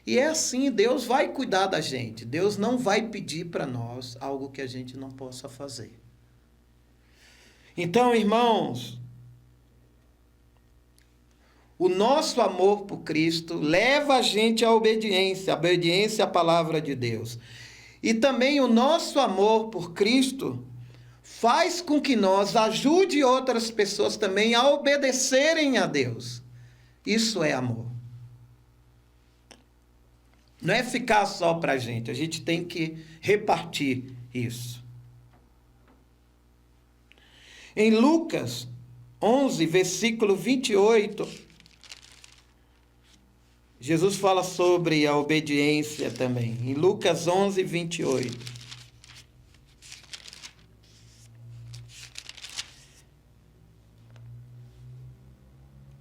E é assim, Deus vai cuidar da gente. Deus não vai pedir para nós algo que a gente não possa fazer. Então, irmãos, o nosso amor por Cristo leva a gente à obediência à palavra de Deus. E também o nosso amor por Cristo faz com que nós ajude outras pessoas também a obedecerem a Deus. Isso é amor. Não é ficar só para a gente tem que repartir isso. Em Lucas 11, versículo 28, Jesus fala sobre a obediência também. Em Lucas 11, 28.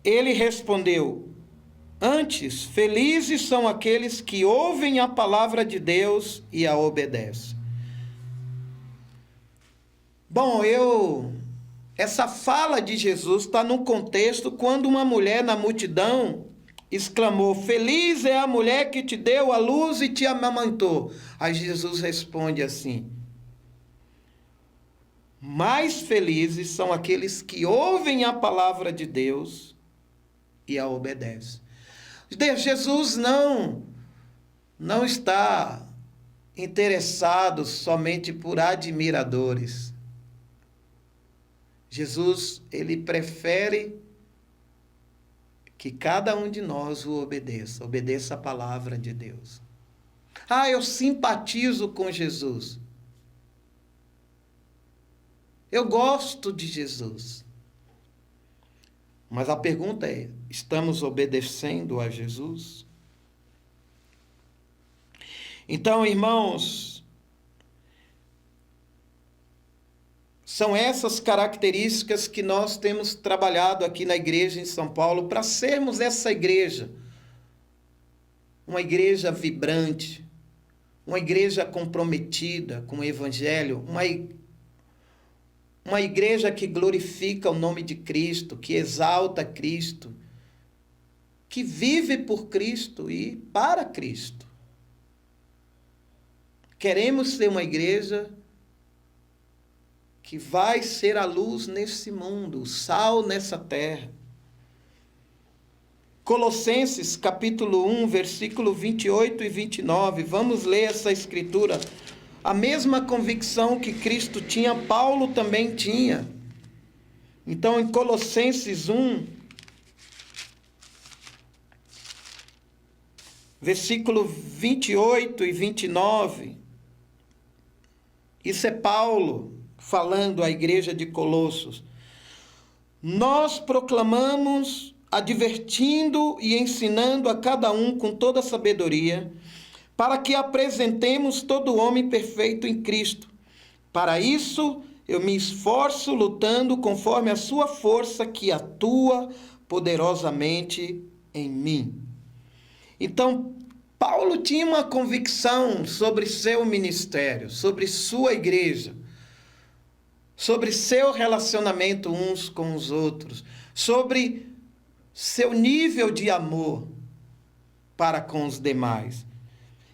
Ele respondeu: antes, felizes são aqueles que ouvem a palavra de Deus e a obedecem. Bom, eu essa fala de Jesus está no contexto quando uma mulher na multidão exclamou: feliz é a mulher que te deu a luz e te amamentou. Aí Jesus responde assim: mais felizes são aqueles que ouvem a palavra de Deus e a obedecem. Jesus não está interessado somente por admiradores. Jesus, ele prefere que cada um de nós o obedeça a palavra de Deus. Ah, eu simpatizo com Jesus. Eu gosto de Jesus. Mas a pergunta é: estamos obedecendo a Jesus? Então, irmãos, são essas características que nós temos trabalhado aqui na igreja em São Paulo para sermos essa igreja. Uma igreja vibrante, uma igreja comprometida com o Evangelho, uma igreja que glorifica o nome de Cristo, que exalta Cristo, que vive por Cristo e para Cristo. Queremos ser uma igreja que vai ser a luz nesse mundo, o sal nessa terra. Colossenses capítulo 1, versículo 28 e 29. Vamos ler essa escritura. A mesma convicção que Cristo tinha, Paulo também tinha. Então, em Colossenses 1, versículo 28 e 29, isso é Paulo falando à igreja de Colossos. Nós proclamamos, advertindo e ensinando a cada um com toda sabedoria, para que apresentemos todo homem perfeito em Cristo. Para isso, eu me esforço lutando conforme a sua força que atua poderosamente em mim. Então, Paulo tinha uma convicção sobre seu ministério, sobre sua igreja, sobre seu relacionamento uns com os outros, sobre seu nível de amor para com os demais.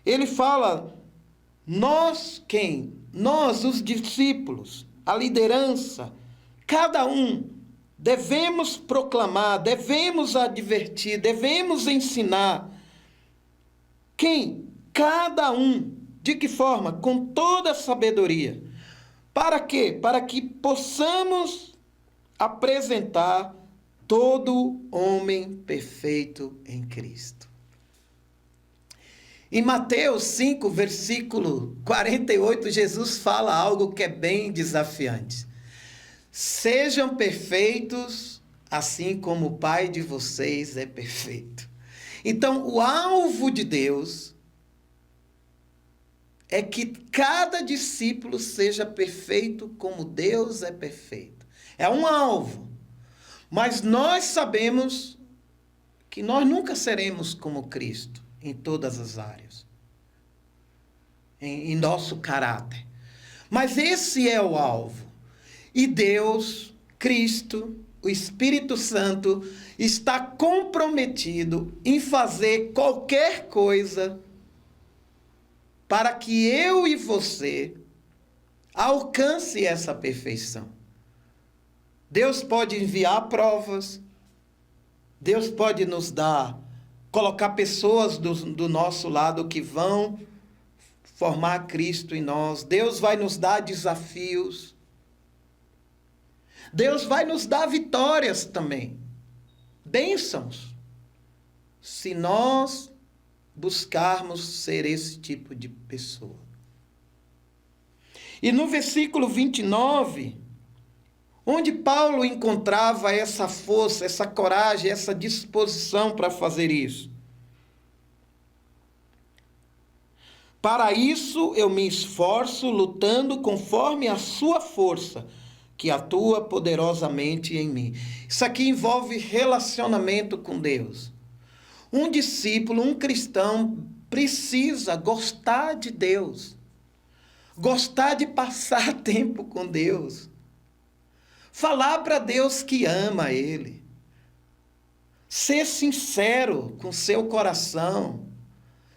Ele fala, nós quem? Nós, os discípulos, a liderança, cada um, devemos proclamar, devemos advertir, devemos ensinar. Quem? Cada um. De que forma? Com toda a sabedoria. Para quê? Para que possamos apresentar todo homem perfeito em Cristo. Em Mateus 5, versículo 48, Jesus fala algo que é bem desafiante. Sejam perfeitos, assim como o Pai de vocês é perfeito. Então, o alvo de Deus é que cada discípulo seja perfeito como Deus é perfeito. É um alvo. Mas nós sabemos que nós nunca seremos como Cristo em todas as áreas, em nosso caráter. Mas esse é o alvo. E Deus, Cristo, o Espírito Santo, está comprometido em fazer qualquer coisa para que eu e você alcance essa perfeição. Deus pode enviar provas, Deus pode nos colocar pessoas do nosso lado que vão formar Cristo em nós. Deus vai nos dar desafios. Deus vai nos dar vitórias também, bênçãos, se nós buscarmos ser esse tipo de pessoa. E no versículo 29, onde Paulo encontrava essa força, essa coragem, essa disposição para fazer isso? Para isso eu me esforço lutando conforme a sua força, que atua poderosamente em mim. Isso aqui envolve relacionamento com Deus. Um discípulo, um cristão, precisa gostar de Deus. Gostar de passar tempo com Deus. Falar para Deus que ama Ele. Ser sincero com seu coração.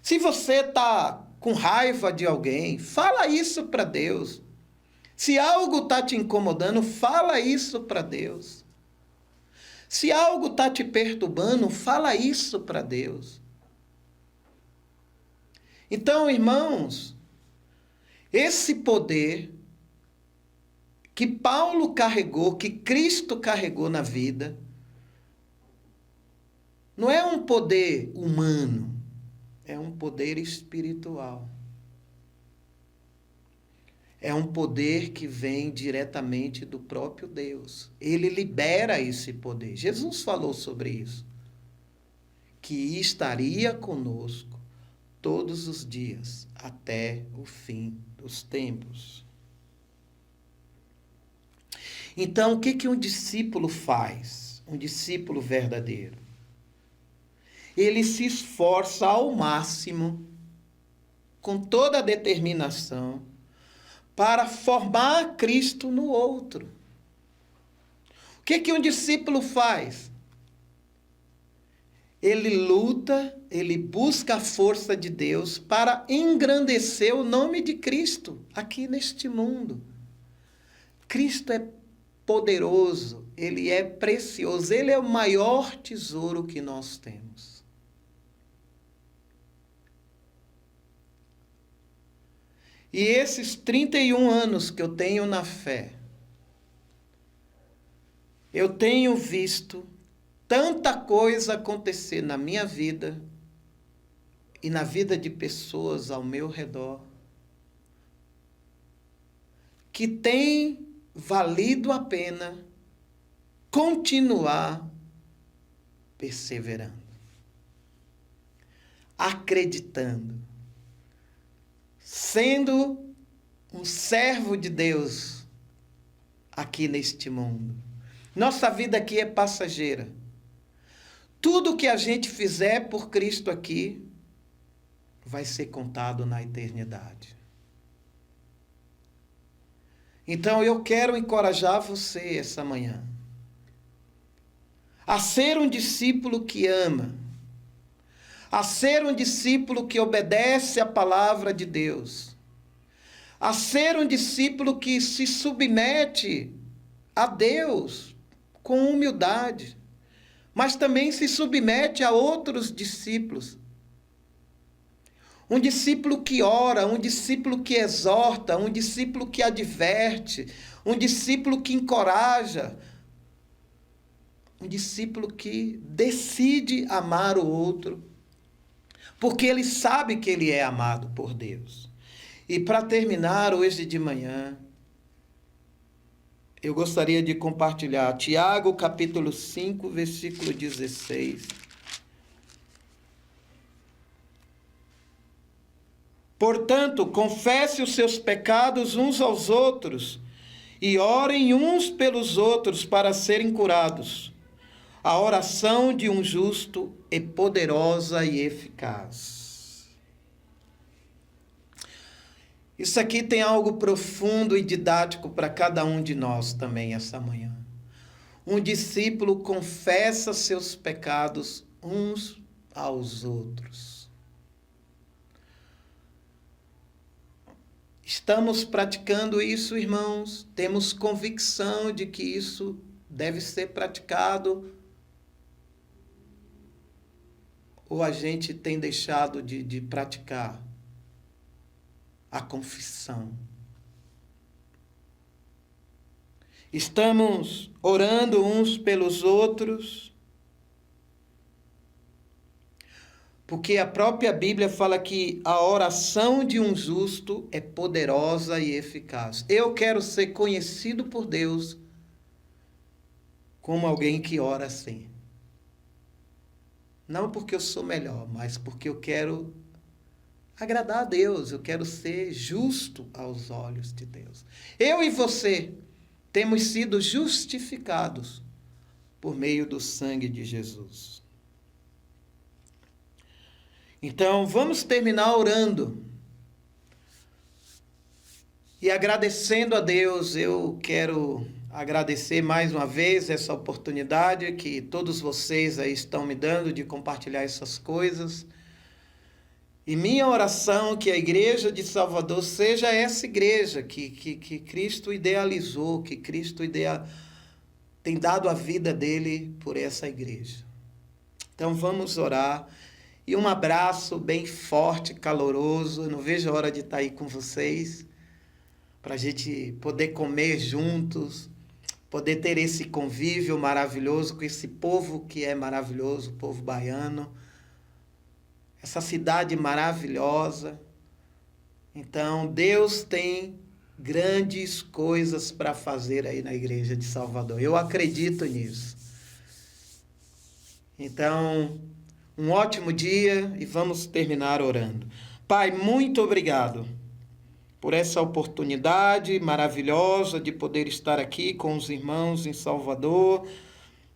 Se você está com raiva de alguém, fala isso para Deus. Se algo está te incomodando, fala isso para Deus. Se algo está te perturbando, fala isso para Deus. Então, irmãos, esse poder que Paulo carregou, que Cristo carregou na vida, não é um poder humano, é um poder espiritual. É um poder que vem diretamente do próprio Deus. Ele libera esse poder. Jesus falou sobre isso. Que estaria conosco todos os dias, até o fim dos tempos. Então, o que um discípulo faz? Um discípulo verdadeiro. Ele se esforça ao máximo, com toda a determinação, para formar Cristo no outro. O que um discípulo faz? Ele luta, ele busca a força de Deus para engrandecer o nome de Cristo aqui neste mundo. Cristo é poderoso, ele é precioso, ele é o maior tesouro que nós temos. E esses 31 anos que eu tenho na fé, eu tenho visto tanta coisa acontecer na minha vida e na vida de pessoas ao meu redor, que tem valido a pena continuar perseverando, acreditando, sendo um servo de Deus aqui neste mundo. Nossa vida aqui é passageira. Tudo que a gente fizer por Cristo aqui vai ser contado na eternidade. Então eu quero encorajar você essa manhã a ser um discípulo que ama, a ser um discípulo que obedece à palavra de Deus, a ser um discípulo que se submete a Deus com humildade, mas também se submete a outros discípulos. Um discípulo que ora, um discípulo que exorta, um discípulo que adverte, um discípulo que encoraja, um discípulo que decide amar o outro, porque ele sabe que ele é amado por Deus. E para terminar hoje de manhã, eu gostaria de compartilhar Tiago, capítulo 5, versículo 16. Portanto, confesse os seus pecados uns aos outros e orem uns pelos outros para serem curados. A oração de um justo é poderosa e eficaz. Isso aqui tem algo profundo e didático para cada um de nós também essa manhã. Um discípulo confessa seus pecados uns aos outros. Estamos praticando isso, irmãos? Temos convicção de que isso deve ser praticado? Ou a gente tem deixado de praticar a confissão? Estamos orando uns pelos outros? Porque a própria Bíblia fala que a oração de um justo é poderosa e eficaz. Eu quero ser conhecido por Deus como alguém que ora assim. Não porque eu sou melhor, mas porque eu quero agradar a Deus, eu quero ser justo aos olhos de Deus. Eu e você temos sido justificados por meio do sangue de Jesus. Então, vamos terminar orando e agradecendo a Deus. Eu quero agradecer mais uma vez essa oportunidade que todos vocês aí estão me dando de compartilhar essas coisas. E minha oração é que a Igreja de Salvador seja essa igreja que Cristo idealizou, que Cristo tem dado a vida dele por essa igreja. Então vamos orar. E um abraço bem forte, caloroso. Eu não vejo a hora de estar aí com vocês, para a gente poder comer juntos, poder ter esse convívio maravilhoso com esse povo que é maravilhoso, o povo baiano. Essa cidade maravilhosa. Então, Deus tem grandes coisas para fazer aí na Igreja de Salvador. Eu acredito nisso. Então, um ótimo dia e vamos terminar orando. Pai, muito obrigado por essa oportunidade maravilhosa de poder estar aqui com os irmãos em Salvador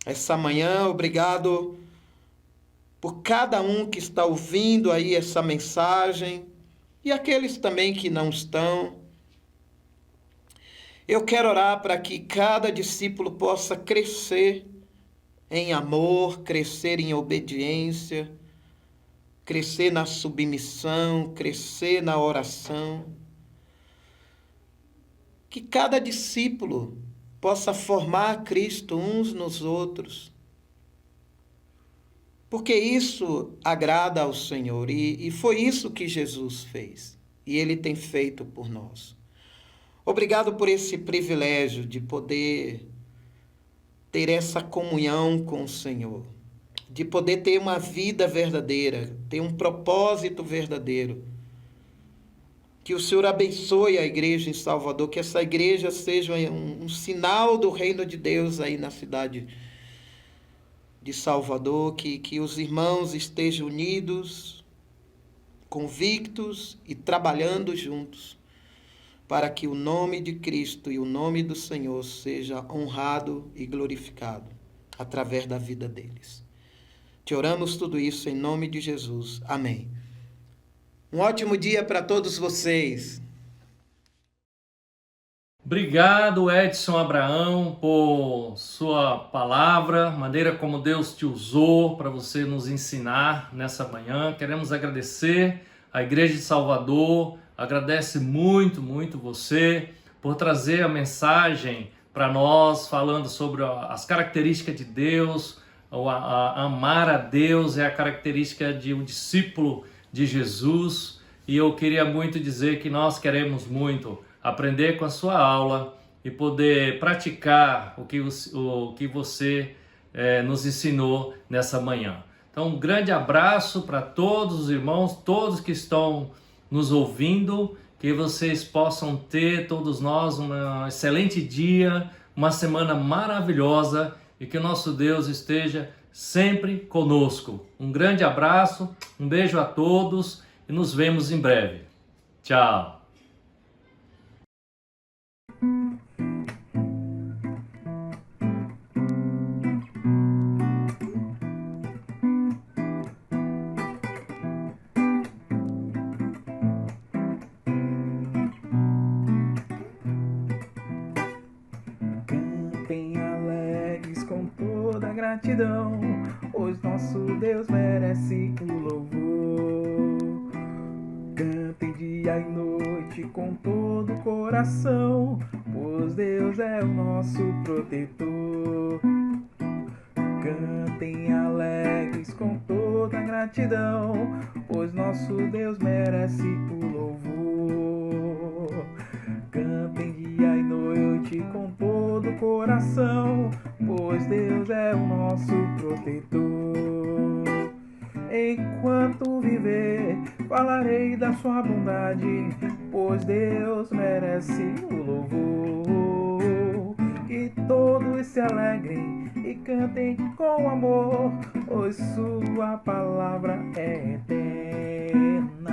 essa manhã. Obrigado por cada um que está ouvindo aí essa mensagem e aqueles também que não estão. Eu quero orar para que cada discípulo possa crescer em amor, crescer em obediência, crescer na submissão, crescer na oração. Que cada discípulo possa formar Cristo uns nos outros, porque isso agrada ao Senhor e foi isso que Jesus fez e Ele tem feito por nós. Obrigado por esse privilégio de poder ter essa comunhão com o Senhor, de poder ter uma vida verdadeira, ter um propósito verdadeiro. Que o Senhor abençoe a igreja em Salvador, que essa igreja seja um sinal do reino de Deus aí na cidade de Salvador, que os irmãos estejam unidos, convictos e trabalhando juntos, para que o nome de Cristo e o nome do Senhor seja honrado e glorificado através da vida deles. Te oramos tudo isso em nome de Jesus. Amém. Um ótimo dia para todos vocês. Obrigado, Edson Abraão, por sua palavra, maneira como Deus te usou para você nos ensinar nessa manhã. Queremos agradecer a Igreja de Salvador, agradece muito, muito você por trazer a mensagem para nós, falando sobre as características de Deus, amar a Deus é a característica de um discípulo de Jesus. E eu queria muito dizer que nós queremos muito aprender com a sua aula e poder praticar o que você nos ensinou nessa manhã. Então, um grande abraço para todos os irmãos, todos que estão nos ouvindo, que vocês possam ter, todos nós, um excelente dia, uma semana maravilhosa e que o nosso Deus esteja sempre conosco. Um grande abraço, um beijo a todos e nos vemos em breve. Tchau! Gratidão, pois nosso Deus merece o louvor. Cantem dia e noite com todo o coração, pois Deus é o nosso protetor. Cantem alegres com toda gratidão, pois nosso Deus merece o louvor. Cantem dia e noite com todo o coração, pois Deus é o nosso protetor. Enquanto viver, falarei da sua bondade, pois Deus merece o louvor. Que todos se alegrem e cantem com amor, pois sua palavra é eterna.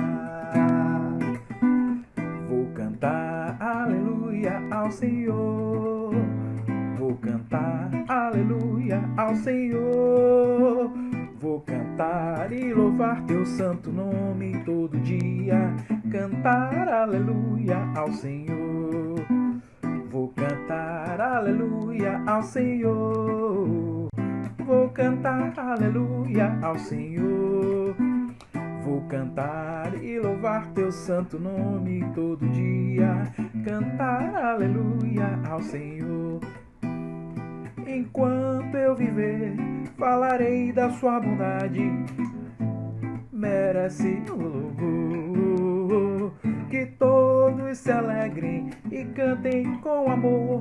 Vou cantar aleluia ao Senhor. Vou cantar aleluia ao Senhor. Vou cantar e louvar teu santo nome todo dia. Cantar aleluia ao Senhor. Vou cantar aleluia ao Senhor. Vou cantar aleluia ao Senhor. Vou cantar e louvar teu santo nome todo dia. Cantar aleluia ao Senhor. Enquanto eu viver, falarei da sua bondade. Merece o louvor. Que todos se alegrem e cantem com amor,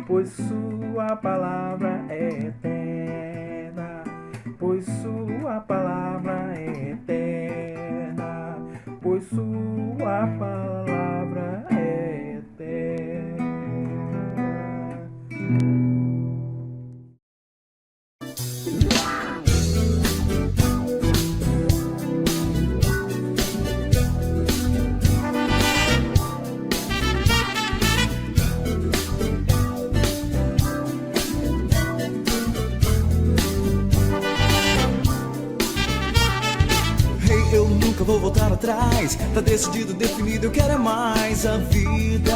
pois sua palavra é eterna. Pois sua palavra é eterna. Pois sua palavra é eterna. Vou voltar atrás, tá decidido, definido, eu quero é mais a vida,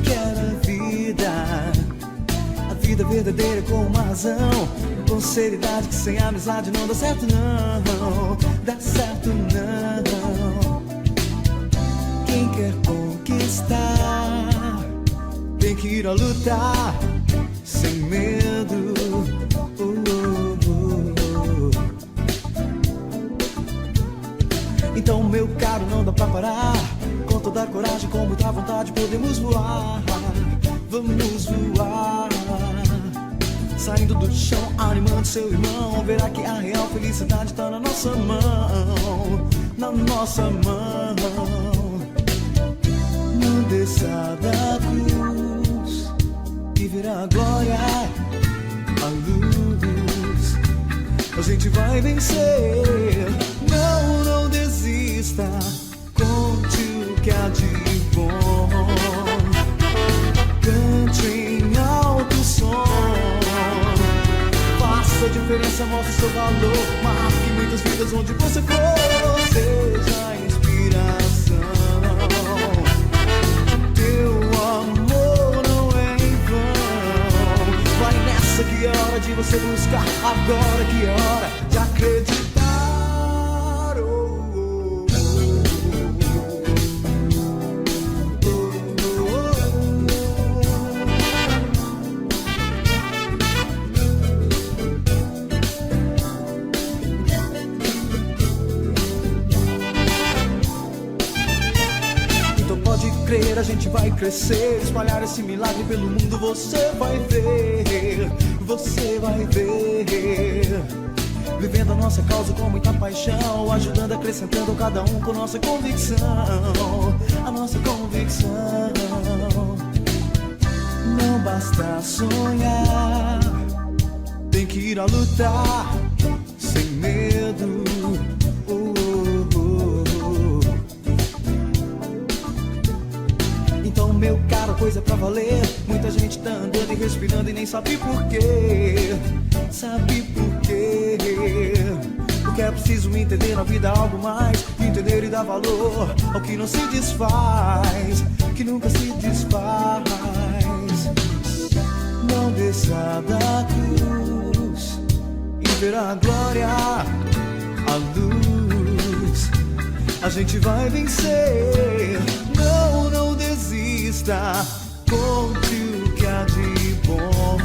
quero a vida verdadeira com uma razão, com seriedade que sem amizade não dá certo não, dá certo não. Quem quer conquistar, tem que ir a lutar, sem medo. Então, meu caro, não dá pra parar. Com toda a coragem, com muita vontade, podemos voar. Vamos voar. Saindo do chão, animando seu irmão. Verá que a real felicidade tá na nossa mão. Na nossa mão. Não desça da cruz e verá a glória, a luz. A gente vai vencer. Não desista, conte o que há de bom. Cante em alto som. Faça a diferença, mostre seu valor. Marque muitas vidas onde você for. Seja a inspiração. Teu amor não é em vão. Vai nessa que é hora de você buscar. Agora que é hora de acreditar. A gente vai crescer, espalhar esse milagre pelo mundo. Você vai ver, você vai ver. Vivendo a nossa causa com muita paixão, ajudando, acrescentando cada um com nossa convicção. A nossa convicção. Não basta sonhar, tem que ir a lutar, sem medo. Meu caro, coisa pra valer. Muita gente tá andando e respirando e nem sabe por quê. Sabe por quê? Porque é preciso entender na vida algo mais. Entender e dar valor ao que não se desfaz, que nunca se desfaz. Não desça da cruz e verá a glória, a luz. A gente vai vencer. Não desista, conte o que há de bom.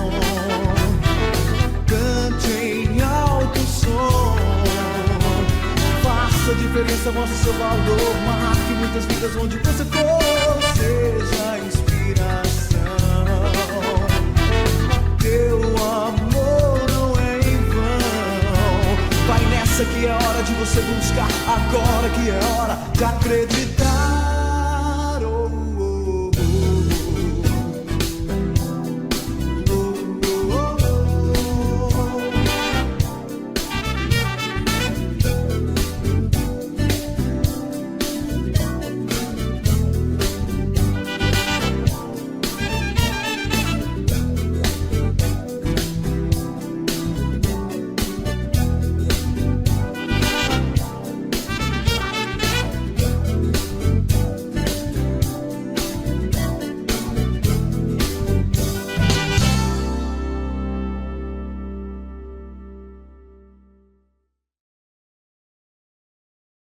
Cante em alto som. Faça a diferença, mostre seu valor. Marque muitas vidas onde você for. Seja a inspiração. Teu amor não é em vão. Vai nessa que é hora de você buscar. Agora que é hora de acreditar.